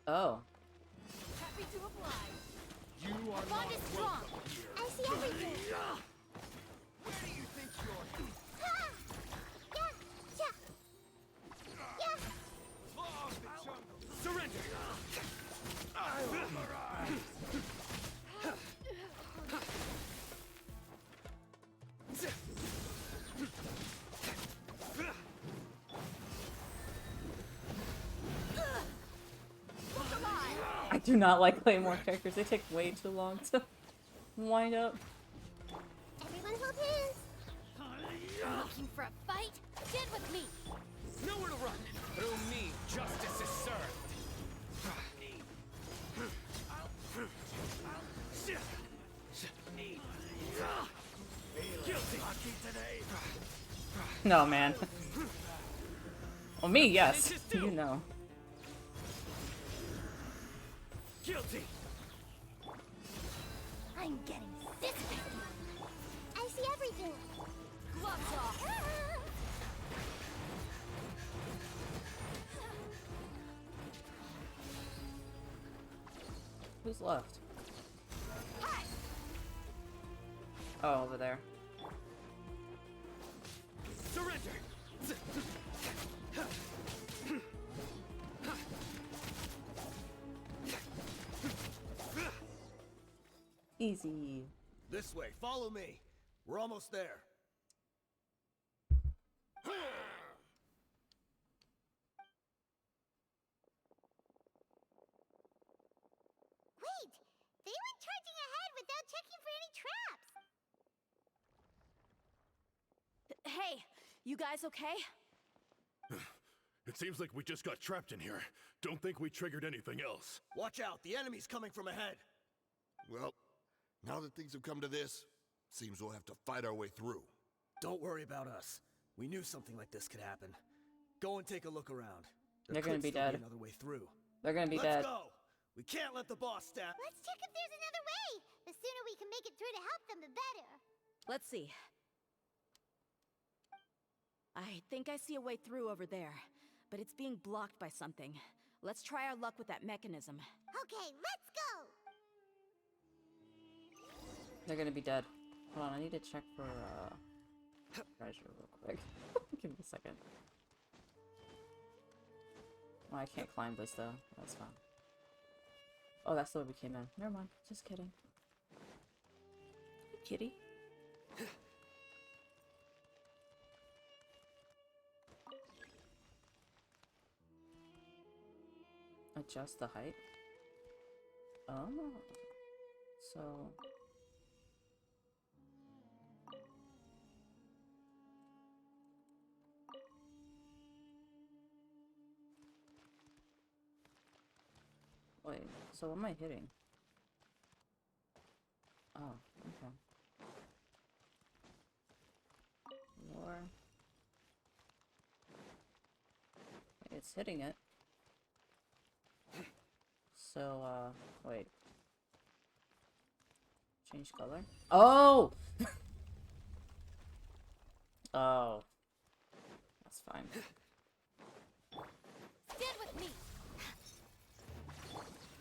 A: Oh.
B: Happy to oblige.
L: You are
B: Bond is strong. I see everything.
L: Where do you think you're?
B: Ah! Yeah.
L: Law of the jungle. Surrender.
A: do not like Claymore characters. They take way too long to wind up.
B: Everyone hold hands.
D: Looking for a fight? Get with me!
H: Nowhere to run! Through me, justice is served! Guilty!
A: No, man. Well, me, yes. You know.
H: Guilty!
B: I'm getting this. I see everything.
D: Gloves off!
A: Who's left? Oh, over there.
H: Surrender!
A: Easy.
I: This way, follow me. We're almost there.
B: Wait, they went charging ahead without checking for any traps.
C: Hey, you guys okay?
L: It seems like we just got trapped in here. Don't think we triggered anything else.
I: Watch out, the enemy's coming from ahead.
K: Well, now that things have come to this, seems we'll have to fight our way through.
I: Don't worry about us. We knew something like this could happen. Go and take a look around.
A: They're gonna be dead.
I: Another way through.
A: They're gonna be
I: Let's
A: dead.
I: go. We can't let the boss stab.
B: Let's check if there's another way. The sooner we can make it through to help them, the better.
C: Let's see. I think I see a way through over there, but it's being blocked by something. Let's try our luck with that mechanism.
B: Okay, let's go.
A: They're gonna be dead. Hold on, I need to check for treasure real quick. Give me a second. Oh, I can't climb this though. That's fine. Oh, that's the way we came in. Never mind. Just kidding. Hey, kitty. Adjust the height? Oh. So... Wait, so what am I hitting? Oh, okay. More. It's hitting it. So, wait. Change color? Oh! Oh. That's fine.
D: Stand with me!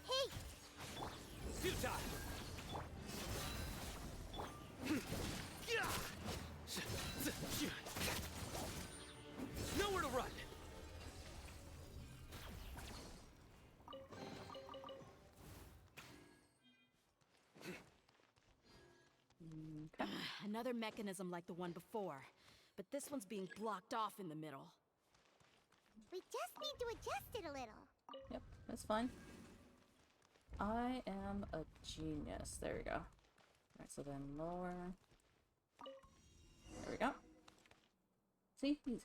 B: Hey,
H: Futile! Nowhere to run!
C: Okay. Another mechanism like the one before, but this one's being blocked off in the middle.
B: we just need to adjust it a little.
A: Yep, that's fine. I am a genius. There we go. Alright, so then lower. There we go. See? Easy.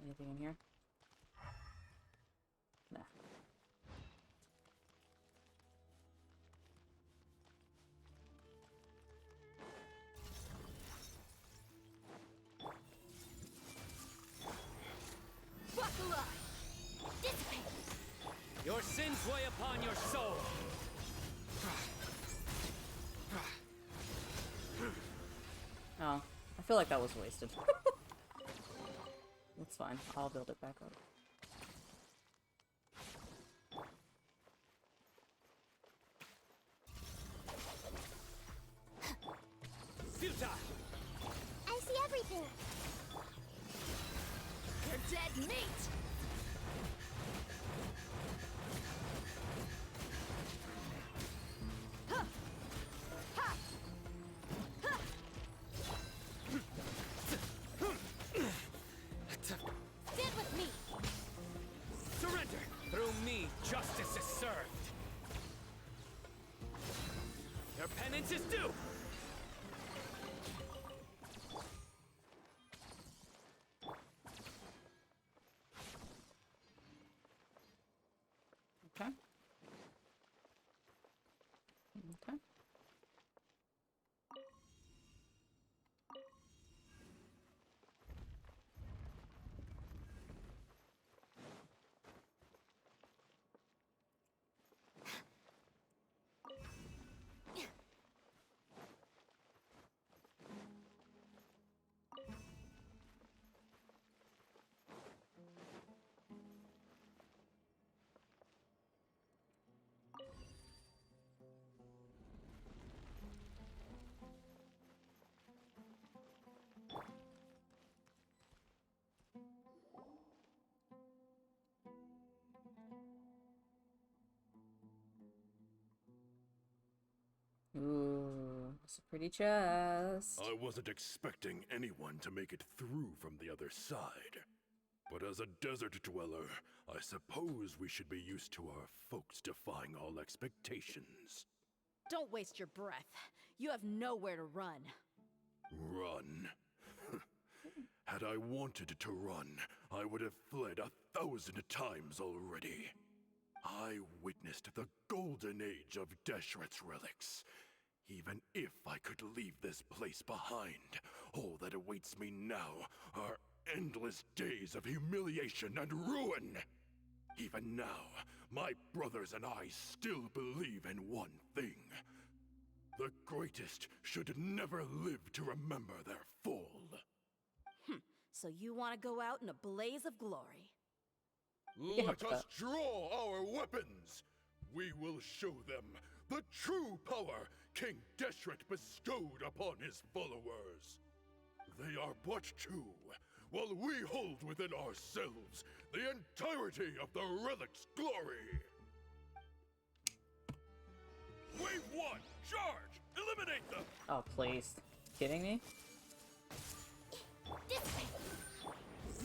A: Anything in here? Nah.
D: Buckle up! Dissipate!
H: Your sins weigh upon your soul!
A: Oh, I feel like that was wasted. It's fine. I'll build it back up.
H: Futile!
B: I see everything.
D: You're dead meat!
H: Surrender! Through me, justice is served! Penance is due!
A: Okay. Okay. Ooh, it's a pretty chest.
L: I wasn't expecting anyone to make it through from the other side. But as a desert dweller, I suppose we should be used to our folks defying all expectations.
C: Don't waste your breath. You have nowhere to run.
L: Run? Had I wanted to run, I would have fled 1,000 times already. I witnessed the golden age of Deshret's relics. Even if I could leave this place behind, all that awaits me now are endless days of humiliation and ruin. Even now, my brothers and I still believe in one thing. The greatest should never live to remember their fall.
C: So you want to go out in a blaze of glory?
L: Let us draw our weapons! We will show them the true power King Deshret bestowed upon his followers. They are but two, while we hold within ourselves the entirety of the relic's glory. Wave 1, charge! Eliminate them!
A: Oh, please. Kidding me?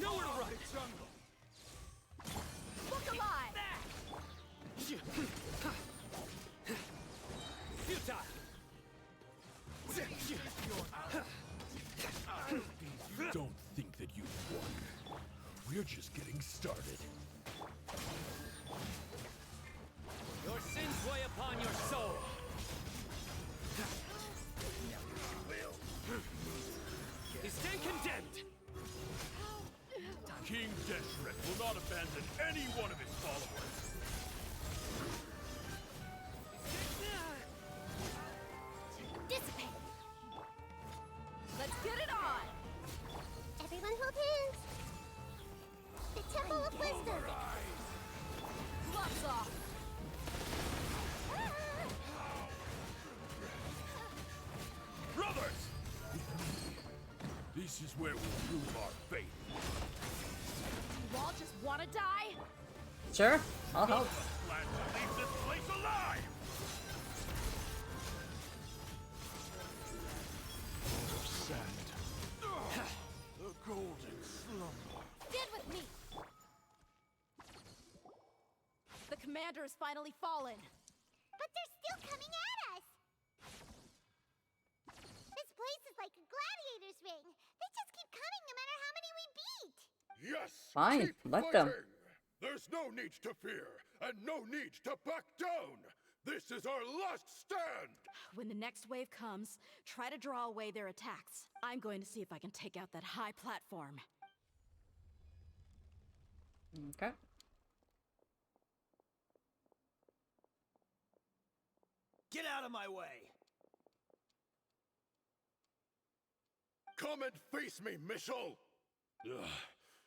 H: Nowhere to run! Jungle!
C: Look alive!
H: Futile!
L: Don't think that you've won. We're just getting started.
H: Your sins weigh upon your soul! You stand condemned!
L: King Deshret will not abandon any one of his followers.
B: Dissipate.
C: Let's get it on!
B: Everyone hold hands. The Temple of Wisdom.
C: Gloves off!
L: Brothers! This is where we'll prove our faith.
C: You all just want to die?
A: Sure, I'll help.
L: Plan to leave this place alive! Sand. The golden slumber.
C: Stand with me! The commander has finally fallen.
B: But they're still coming at us. This place is like a gladiator's ring. They just keep coming no matter how many we beat.
L: Yes!
A: Fine,
L: keep
A: let them.
L: fighting. There's no need to fear, and no need to back down! This is our last stand!
C: When the next wave comes, try to draw away their attacks. I'm going to see if I can take out that high platform.
A: Okay.
H: Get out of my way!
L: Come and face me, Michel! Ugh,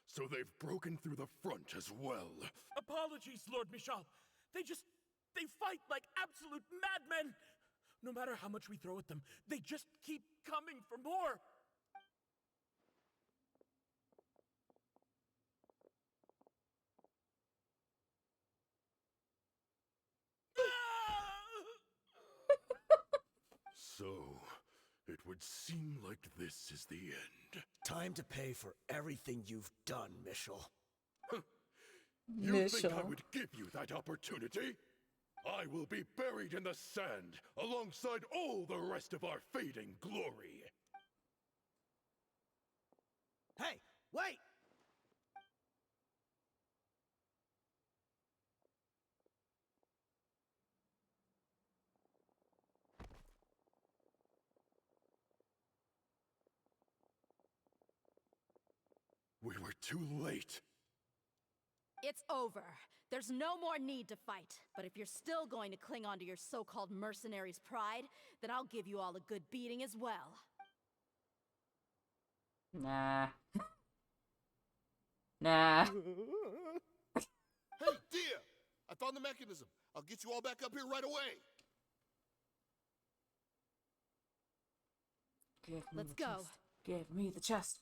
L: so they've broken through the front as well.
F: Apologies, Lord Michal. They fight like absolute madmen! No matter how much we throw at them, they just keep coming for more!
L: So, it would seem like this is the end.
I: Time to pay for everything you've done, Michel.
L: You think I
A: Michel.
L: would give you that opportunity? I will be buried in the sand alongside all the rest of our fading glory.
I: Hey, wait!
L: We were too late.
C: It's over. There's no more need to fight. But if you're still going to cling on to your so-called mercenary's pride, then I'll give you all a good beating as well.
A: Nah. Nah.
K: Hey, Dehya! I found the mechanism. I'll get you all back up here right away.
C: Let's go.
A: Give me the chest.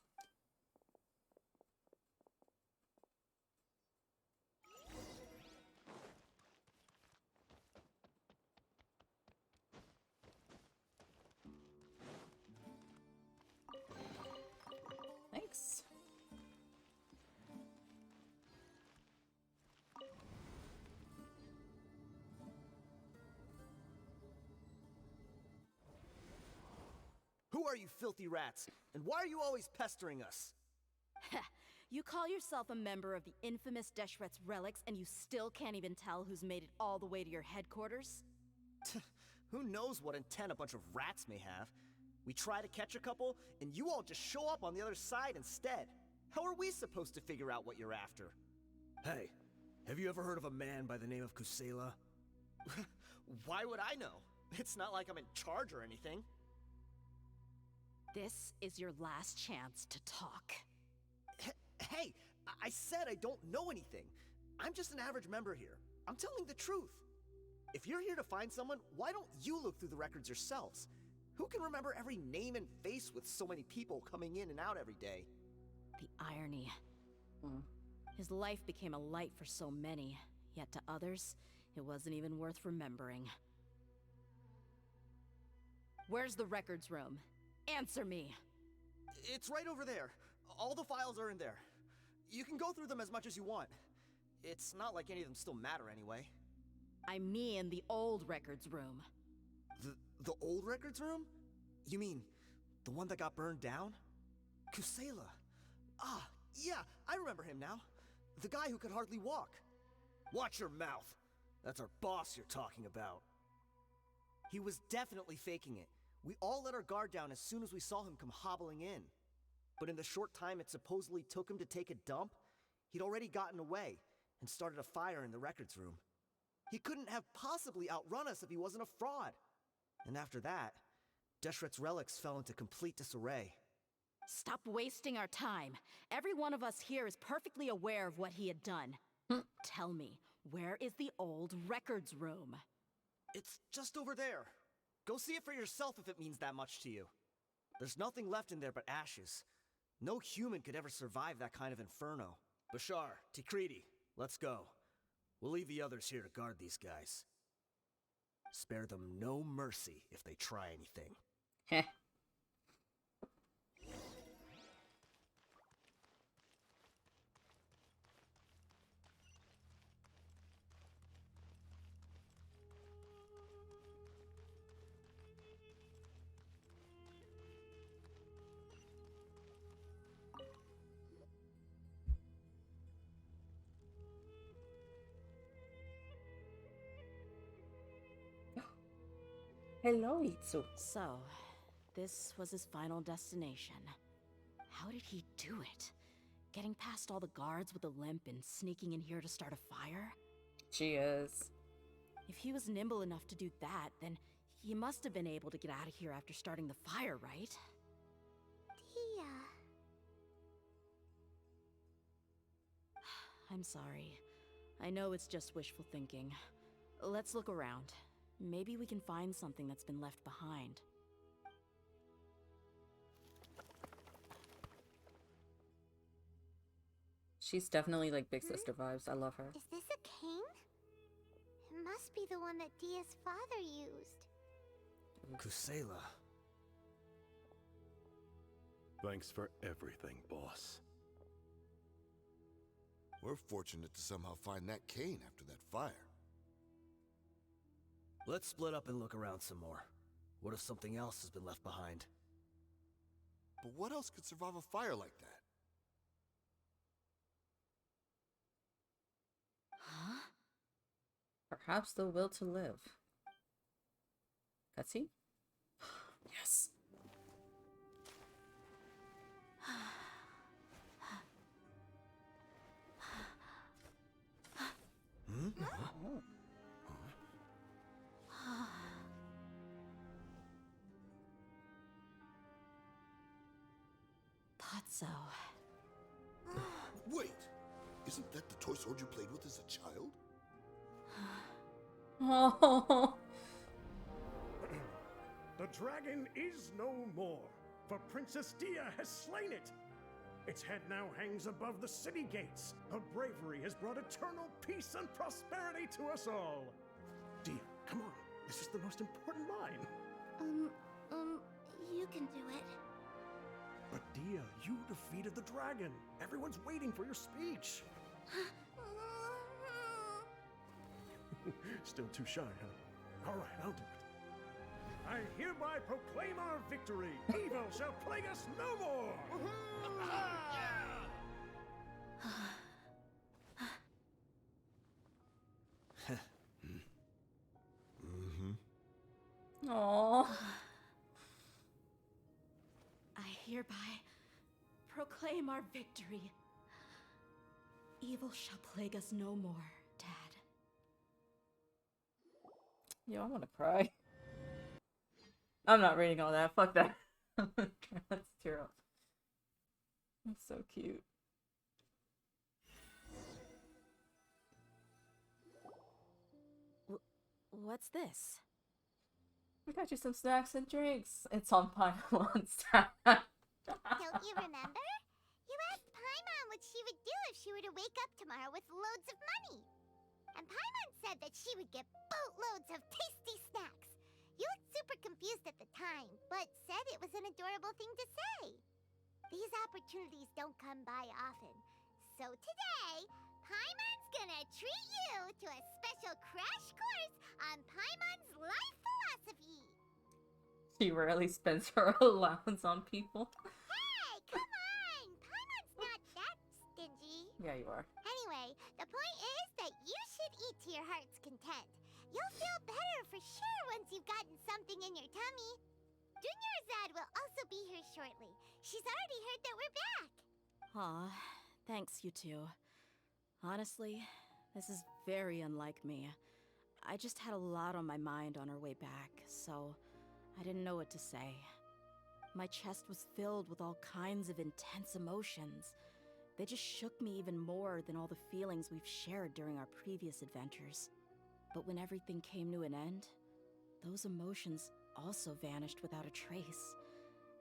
A: Thanks.
I: Who are you filthy rats? And why are you always pestering us?
C: You call yourself a member of the infamous Deshret's relics, and you still can't even tell who's made it all the way to your headquarters?
I: Who knows what intent a bunch of rats may have? We try to catch a couple, and you all just show up on the other side instead. How are we supposed to figure out what you're after? Hey, have you ever heard of a man by the name of Kusela? Why would I know? It's not like I'm in charge or anything.
C: This is your last chance to talk.
I: Hey, I said I don't know anything. I'm just an average member here. I'm telling the truth. If you're here to find someone, why don't you look through the records yourselves? Who can remember every name and face with so many people coming in and out every day?
C: The irony. His life became a light for so many, yet to others, it wasn't even worth remembering. Where's the records room? Answer me!
I: It's right over there. All the files are in there. You can go through them as much as you want. It's not like any of them still matter anyway.
C: I mean the old records room.
I: The old records room? You mean the one that got burned down? Kusela. Ah, yeah, I remember him now. The guy who could hardly walk. Watch your mouth. That's our boss you're talking about. He was definitely faking it. We all let our guard down as soon as we saw him come hobbling in. But in the short time it supposedly took him to take a dump, he'd already gotten away and started a fire in the records room. He couldn't have possibly outrun us if he wasn't a fraud. And after that, Deshret's relics fell into complete disarray.
C: Stop wasting our time. Every one of us here is perfectly aware of what he had done. Tell me, where is the old records room?
I: It's just over there. Go see it for yourself if it means that much to you. There's nothing left in there but ashes. No human could ever survive that kind of inferno. Bashar, Tikriti, let's go. We'll leave the others here to guard these guys. Spare them no mercy if they try anything.
A: Heh. Hello, Itsu.
C: So, this was his final destination. How did he do it? Getting past all the guards with a limp and sneaking in here to start a fire?
A: She is.
C: If he was nimble enough to do that, then he must have been able to get out of here after starting the fire, right?
B: Dehya.
C: I'm sorry. I know it's just wishful thinking. Let's look around. Maybe we can find something that's been left behind.
A: She's definitely like big sister vibes. I love her.
B: Is this a cane? It must be the one that Dehya's father used.
I: Kusela.
L: Thanks for everything, boss.
K: We're fortunate to somehow find that cane after that fire.
I: Let's split up and look around some more. What if something else has been left behind?
K: But what else could survive a fire like that?
C: Huh?
A: Perhaps the will to live. Cutscene? Yes. Oh.
C: Thought so.
K: Wait! Isn't that the toy sword you played with as a child?
A: Oh.
M: The dragon is no more, for Princess Dehya has slain it. Its head now hangs above the city gates. Her bravery has brought eternal peace and prosperity to us all. Dehya, come on. This is the most important line.
B: You can do it.
M: But Dehya, you defeated the dragon. Everyone's waiting for your speech. Still too shy, huh? All right, I'll do it. I hereby proclaim our victory. Evil shall plague us no more.
A: Aww.
C: I hereby proclaim our victory. Evil shall plague us no more, Dad.
A: Yo, I want to cry. I'm not reading all that. Fuck that. Let's tear up. That's so cute.
C: What's this?
A: We got you some snacks and drinks. It's on Paimon's tab.
B: Don't you remember? You asked Paimon what she would do if she were to wake up tomorrow with loads of money. And Paimon said that she would get boatloads of tasty snacks. You looked super confused at the time, but said it was an adorable thing to say. These opportunities don't come by often. So today, Paimon's gonna treat you to a special crash course on Paimon's life philosophy.
A: She rarely spends her allowance on people.
B: Hey, come on! Paimon's not that stingy.
A: Yeah, you are.
B: Anyway, the point is that you should eat to your heart's content. You'll feel better for sure once you've gotten something in your tummy. Dunyarzad will also be here shortly. She's already heard that we're back.
C: Aw, thanks, you two. Honestly, this is very unlike me. I just had a lot on my mind on our way back, so I didn't know what to say. My chest was filled with all kinds of intense emotions. They just shook me even more than all the feelings we've shared during our previous adventures. But when everything came to an end, those emotions also vanished without a trace,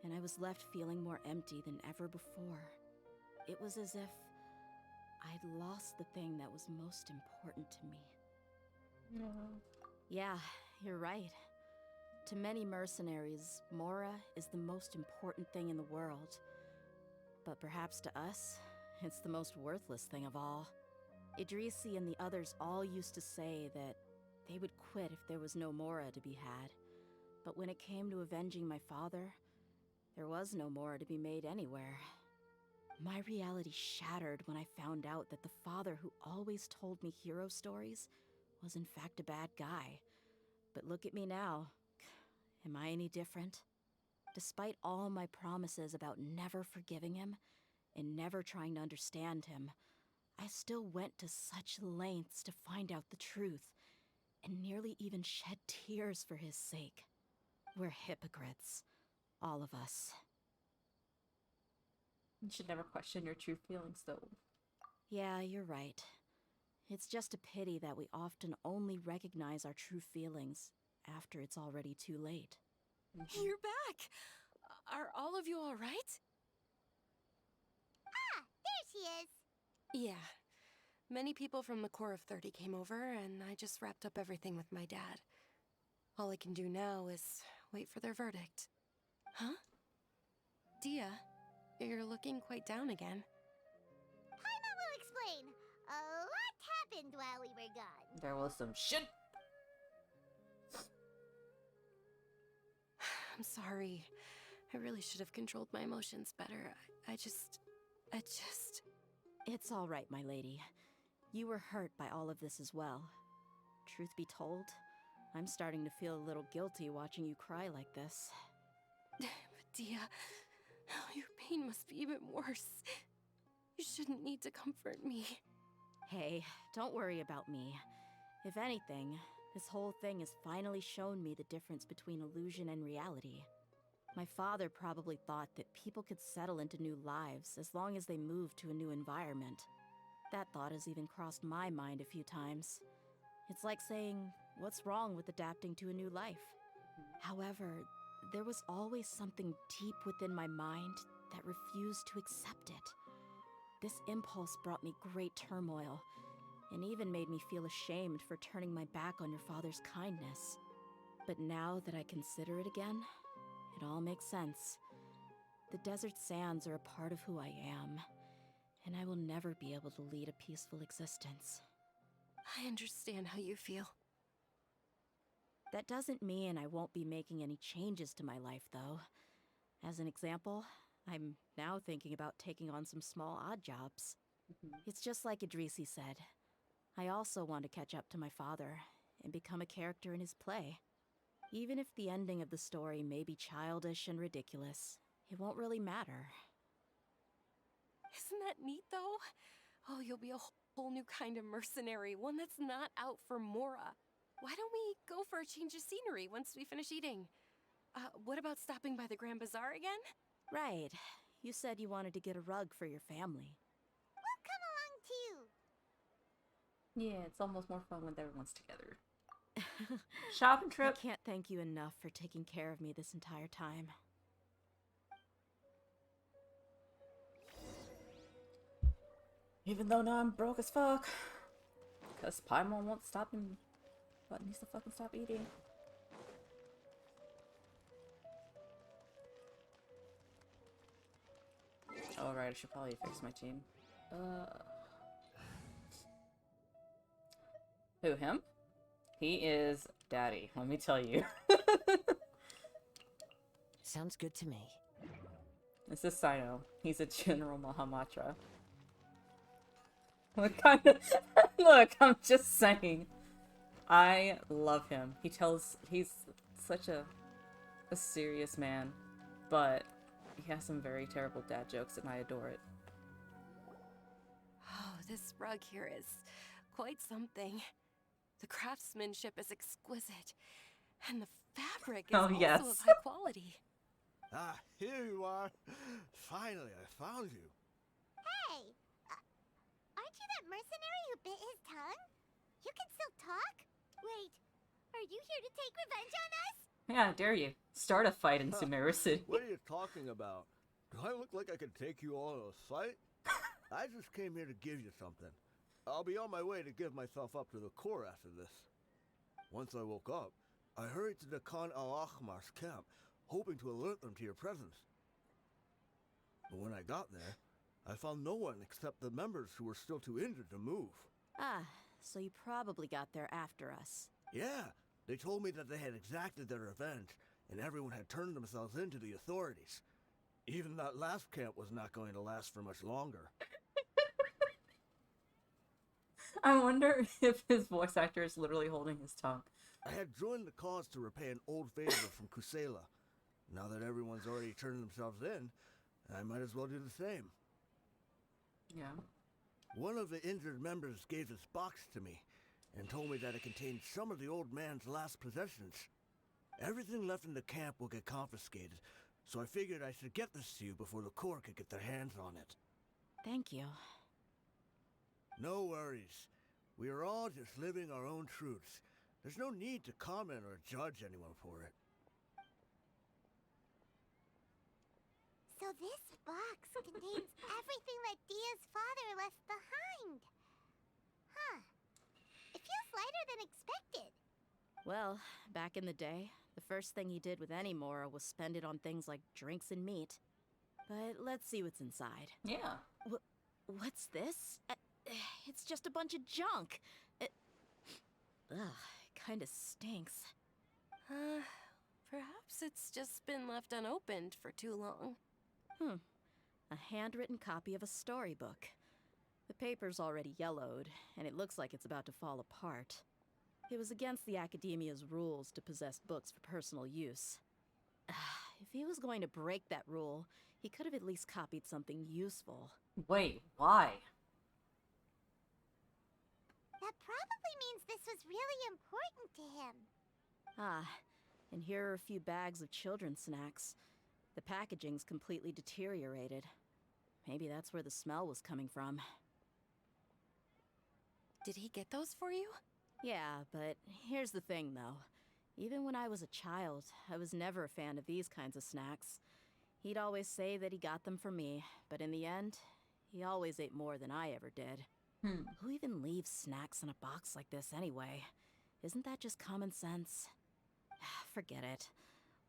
C: and I was left feeling more empty than ever before. It was as if I'd lost the thing that was most important to me. Yeah, you're right. To many mercenaries, Mora is the most important thing in the world. But perhaps to us, it's the most worthless thing of all. Idrisi and the others all used to say that they would quit if there was no Mora to be had. But when it came to avenging my father, there was no Mora to be made anywhere. My reality shattered when I found out that the father who always told me hero stories was in fact a bad guy. But look at me now. Am I any different? Despite all my promises about never forgiving him and never trying to understand him, I still went to such lengths to find out the truth, and nearly even shed tears for his sake. We're hypocrites. All of us.
A: You should never question your true feelings, though.
C: Yeah, you're right. It's just a pity that we often only recognize our true feelings after it's already too late.
D: You're back! Are all of you all right?
B: Ah, there she is.
D: Yeah. Many people from the Corps of 30 came over, and I just wrapped up everything with my dad. All I can do now is wait for their verdict. Huh? Dehya, you're looking quite down again.
B: Paimon will explain. A lot happened while we were gone.
A: There was some shit.
D: I'm sorry. I really should have controlled my emotions better. I just...
C: It's all right, my lady. You were hurt by all of this as well. Truth be told, I'm starting to feel a little guilty watching you cry like this.
D: But Dehya, your pain must be even worse. You shouldn't need to comfort me.
C: Hey, don't worry about me. If anything, this whole thing has finally shown me the difference between illusion and reality. My father probably thought that people could settle into new lives as long as they moved to a new environment. That thought has even crossed my mind a few times. It's like saying, what's wrong with adapting to a new life? However, there was always something deep within my mind that refused to accept it. This impulse brought me great turmoil, and even made me feel ashamed for turning my back on your father's kindness. But now that I consider it again, it all makes sense. The desert sands are a part of who I am, and I will never be able to lead a peaceful existence.
D: I understand how you feel.
C: That doesn't mean I won't be making any changes to my life, though. As an example, I'm now thinking about taking on some small odd jobs. It's just like Idrisi said. I also want to catch up to my father and become a character in his play. Even if the ending of the story may be childish and ridiculous, it won't really matter.
D: Isn't that neat, though? Oh, you'll be a whole new kind of mercenary, one that's not out for Mora. Why don't we go for a change of scenery once we finish eating? What about stopping by the Grand Bazaar again?
C: Right. You said you wanted to get a rug for your family.
B: We'll come along too.
A: Yeah, it's almost more fun when everyone's together. Shopping trip.
C: I can't thank you enough for taking care of me this entire time.
A: Even though now I'm broke as fuck. Because Paimon won't stop him. But needs to fucking stop eating. Alright, I should probably fix my team. Who, him? He is daddy, let me tell you.
H: Sounds good to me.
A: This is Sino. He's a General Mahamatra. What kind of... Look, I'm just saying. I love him. He's such a serious man, but he has some very terrible dad jokes and I adore it.
D: Oh, this rug here is quite something. The craftsmanship is exquisite, and the fabric is also of high quality.
I: Ah, here you are. Finally, I found you.
B: Hey! Aren't you that mercenary who bit his tongue? You can still talk? Wait, are you here to take revenge on us?
A: Yeah, dare you. Start a fight in Sumeru City.
I: What are you talking about? Do I look like I could take you all in a fight? I just came here to give you something. I'll be on my way to give myself up to the Corps after this. Once I woke up, I hurried to the Khan al-Ahmar's camp, hoping to alert them to your presence. But when I got there, I found no one except the members who were still too injured to move.
C: Ah, so you probably got there after us.
I: Yeah, they told me that they had exacted their revenge, and everyone had turned themselves in to the authorities. Even that last camp was not going to last for much longer.
A: I wonder if his voice actor is literally holding his tongue.
I: I had joined the cause to repay an old favor from Kusela. Now that everyone's already turned themselves in, I might as well do the same.
A: Yeah.
I: One of the injured members gave this box to me and told me that it contained some of the old man's last possessions. Everything left in the camp will get confiscated, so I figured I should get this to you before the Corps could get their hands on it.
C: Thank you.
I: No worries. We are all just living our own truths. There's no need to comment or judge anyone for it.
B: So this box contains everything that Dehya's father left behind. Huh. It feels lighter than expected.
C: Well, back in the day, the first thing he did with any Mora was spend it on things like drinks and meat. But let's see what's inside.
A: Yeah.
C: What's this? It's just a bunch of junk. Ugh, it kinda stinks.
D: Perhaps Perhaps it's just been left unopened for too long.
C: A handwritten copy of a storybook. The paper's already yellowed, and it looks like it's about to fall apart. It was against the Academia's rules to possess books for personal use. If he was going to break that rule, he could have at least copied something useful.
A: Wait, why?
B: That probably means this was really important to him.
C: Ah, and here are a few bags of children's snacks. The packaging's completely deteriorated. Maybe that's where the smell was coming from.
D: Did he get those for you?
C: Yeah, but here's the thing, though. Even when I was a child, I was never a fan of these kinds of snacks. He'd always say that he got them for me, but in the end, he always ate more than I ever did. Who even leaves snacks in a box like this anyway? Isn't that just common sense? Forget it.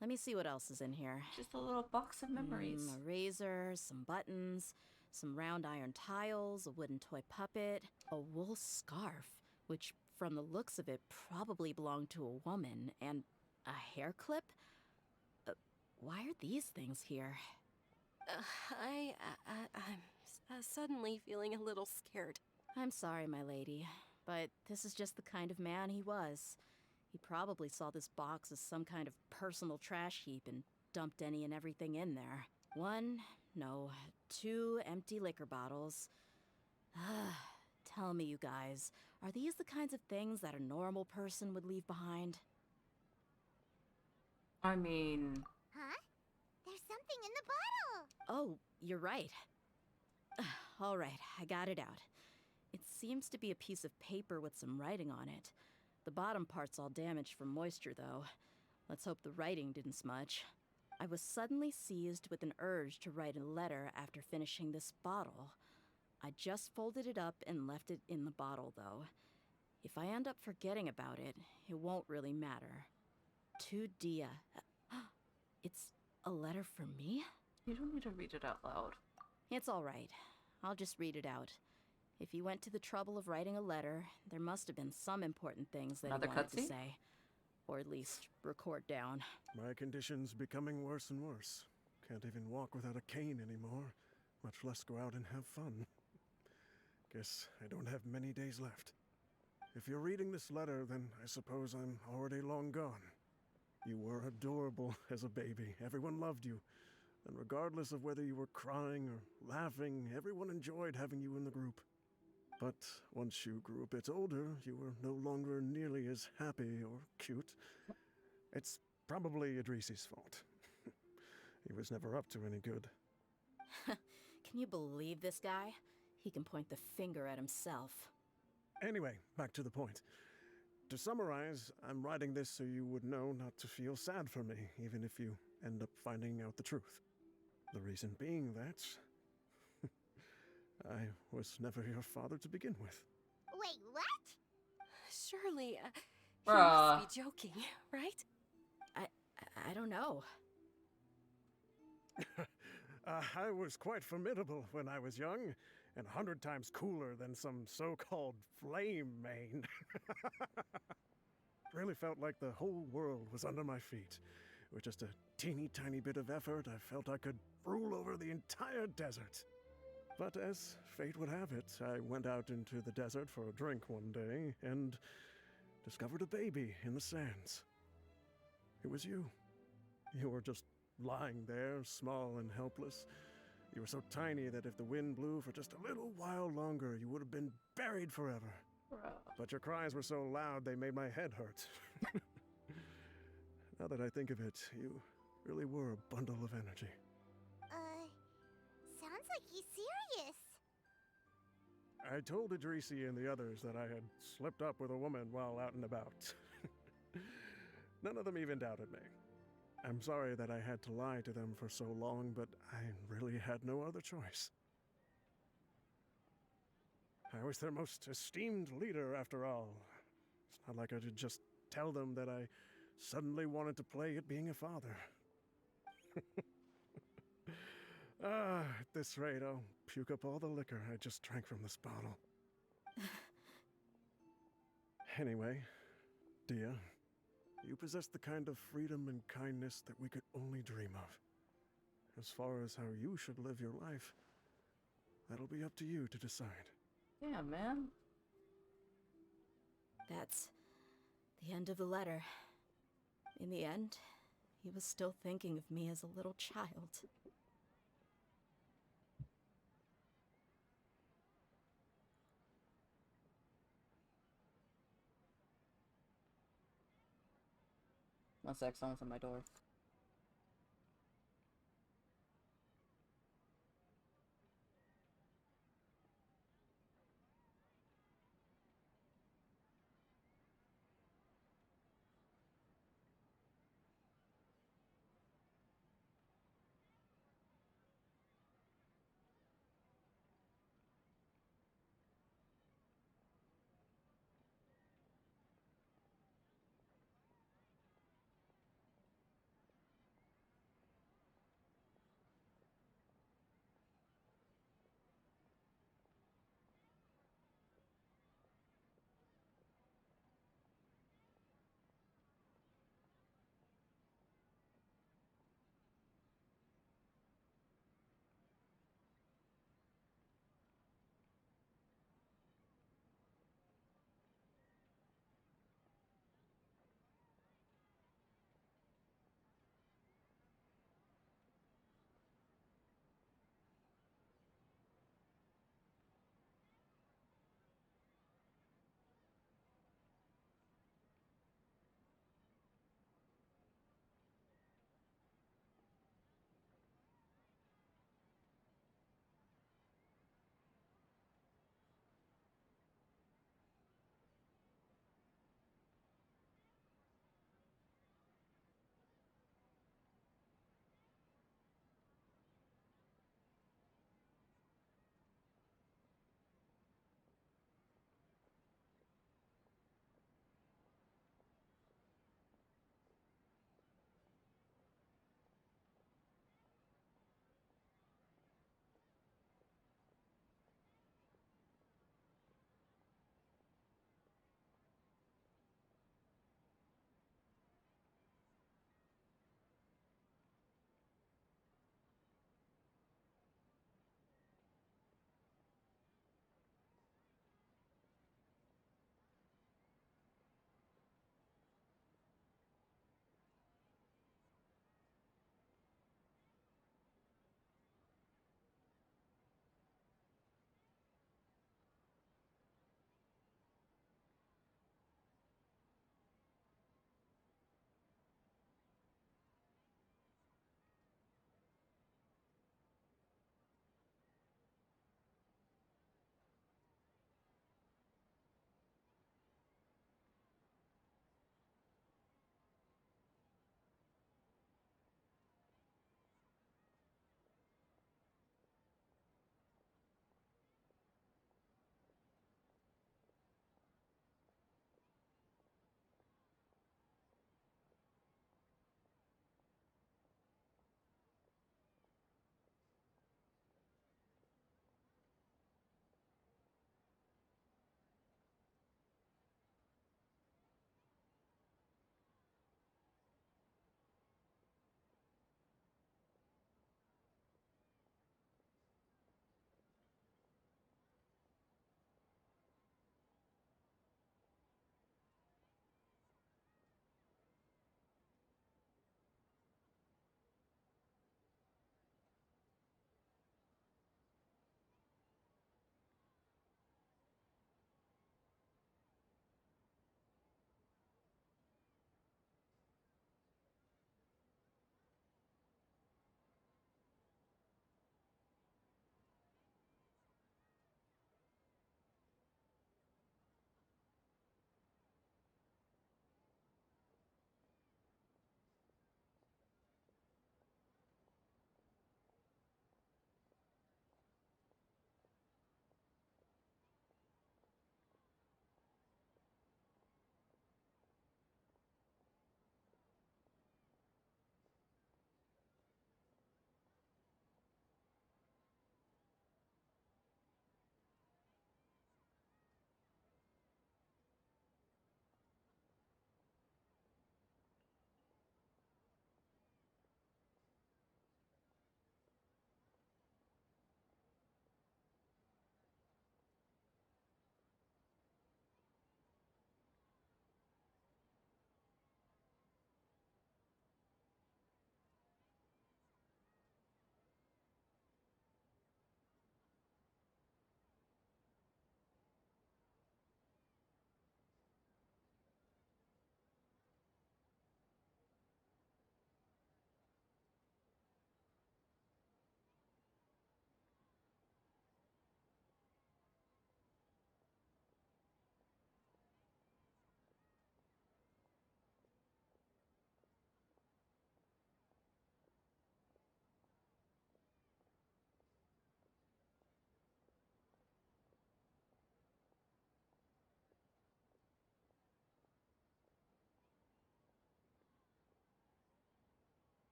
C: Let me see what else is in here.
A: Just a little box of memories.
C: A razor, some buttons, some round iron tiles, a wooden toy puppet, a wool scarf, which from the looks of it probably belonged to a woman, and a hair clip? Why are these things here?
D: I'm suddenly feeling a little scared.
C: I'm sorry, my lady, but this is just the kind of man he was. He probably saw this box as some kind of personal trash heap and dumped any and everything in there. 2 empty liquor bottles. Tell me, you guys, are these the kinds of things that a normal person would leave behind?
A: I mean...
B: Huh? There's something in the bottle!
C: Oh, you're right. All right, I got it out. It seems to be a piece of paper with some writing on it. The bottom part's all damaged from moisture, though. Let's hope the writing didn't smudge. I was suddenly seized with an urge to write a letter after finishing this bottle. I just folded it up and left it in the bottle, though. If I end up forgetting about it, it won't really matter. To Dehya. It's a letter for me?
A: You don't need to read it out loud.
C: It's all right. I'll just read it out. If he went to the trouble of writing a letter, there must have been some important things that he wanted to say. Or at least record down.
M: My condition's becoming worse and worse. Can't even walk without a cane anymore, much less go out and have fun. Guess I don't have many days left. If you're reading this letter, then I suppose I'm already long gone. You were adorable as a baby. Everyone loved you. And regardless of whether you were crying or laughing, everyone enjoyed having you in the group. But once you grew a bit older, you were no longer nearly as happy or cute. It's probably Idrisi's fault. He was never up to any good.
C: Can you believe this guy? He can point the finger at himself.
M: Anyway, back to the point. To summarize, I'm writing this so you would know not to feel sad for me, even if you end up finding out the truth. The reason being that I was never your father to begin with.
B: Wait, what?
D: Surely, he must be joking, right?
C: I don't know.
M: I was quite formidable when I was young, and 100 times cooler than some so-called flame main. Really felt like the whole world was under my feet. With just a teeny tiny bit of effort, I felt I could rule over the entire desert. But as fate would have it, I went out into the desert for a drink one day and discovered a baby in the sands. It was you. You were just lying there, small and helpless. You were so tiny that if the wind blew for just a little while longer, you would have been buried forever. But your cries were so loud they made my head hurt. Now that I think of it, you really were a bundle of energy.
B: Sounds like he's serious.
M: I told Idrisi and the others that I had slipped up with a woman while out and about. None of them even doubted me. I'm sorry that I had to lie to them for so long, but I really had no other choice. I was their most esteemed leader, after all. It's not like I could just tell them that I suddenly wanted to play at being a father. At this rate, I'll puke up all the liquor I just drank from this bottle. Anyway, Dehya, You possess the kind of freedom and kindness that we could only dream of. As far as how you should live your life, that'll be up to you to decide.
A: Yeah, man.
C: That's the end of the letter. In the end, he was still thinking of me as a little child.
A: One sec, someone's at my door.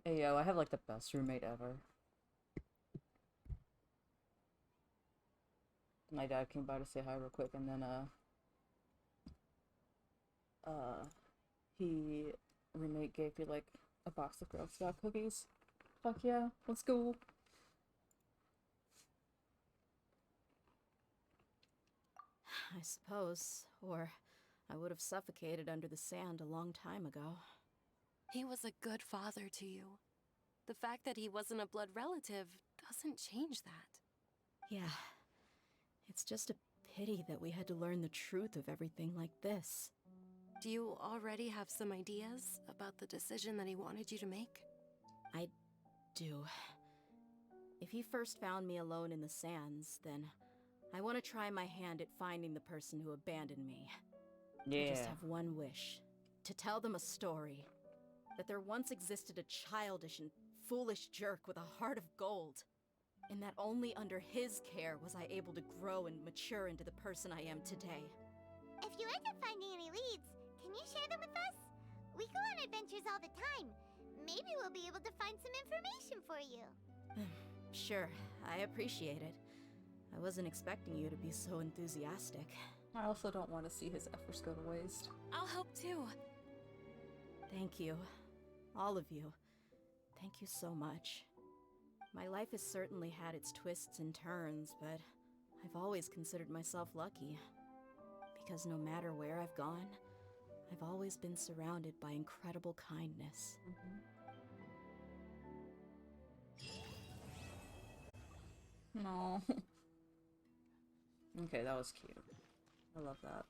A: Hey yo, I have like the best roommate ever. My dad came by to say hi real quick, and then he roommate gave me like a box of Girl Scout cookies. Fuck yeah, let's go.
C: I suppose, or I would have suffocated under the sand a long time ago.
D: He was a good father to you. The fact that he wasn't a blood relative doesn't change that.
C: Yeah. It's just a pity that we had to learn the truth of everything like this.
D: Do you already have some ideas about the decision that he wanted you to make?
C: I do. If he first found me alone in the sands, then I want to try my hand at finding the person who abandoned me. I just have one wish. To tell them a story. That there once existed a childish and foolish jerk with a heart of gold. And that only under his care was I able to grow and mature into the person I am today.
B: If you end up finding any leads, can you share them with us? We go on adventures all the time. Maybe we'll be able to find some information for you.
C: Sure, I appreciate it. I wasn't expecting you to be so enthusiastic.
A: I also don't want to see his efforts go to waste.
D: I'll help too.
C: Thank you. All of you. Thank you so much. My life has certainly had its twists and turns, but I've always considered myself lucky. Because no matter where I've gone, I've always been surrounded by incredible kindness.
A: No. Okay, that was cute. I love that.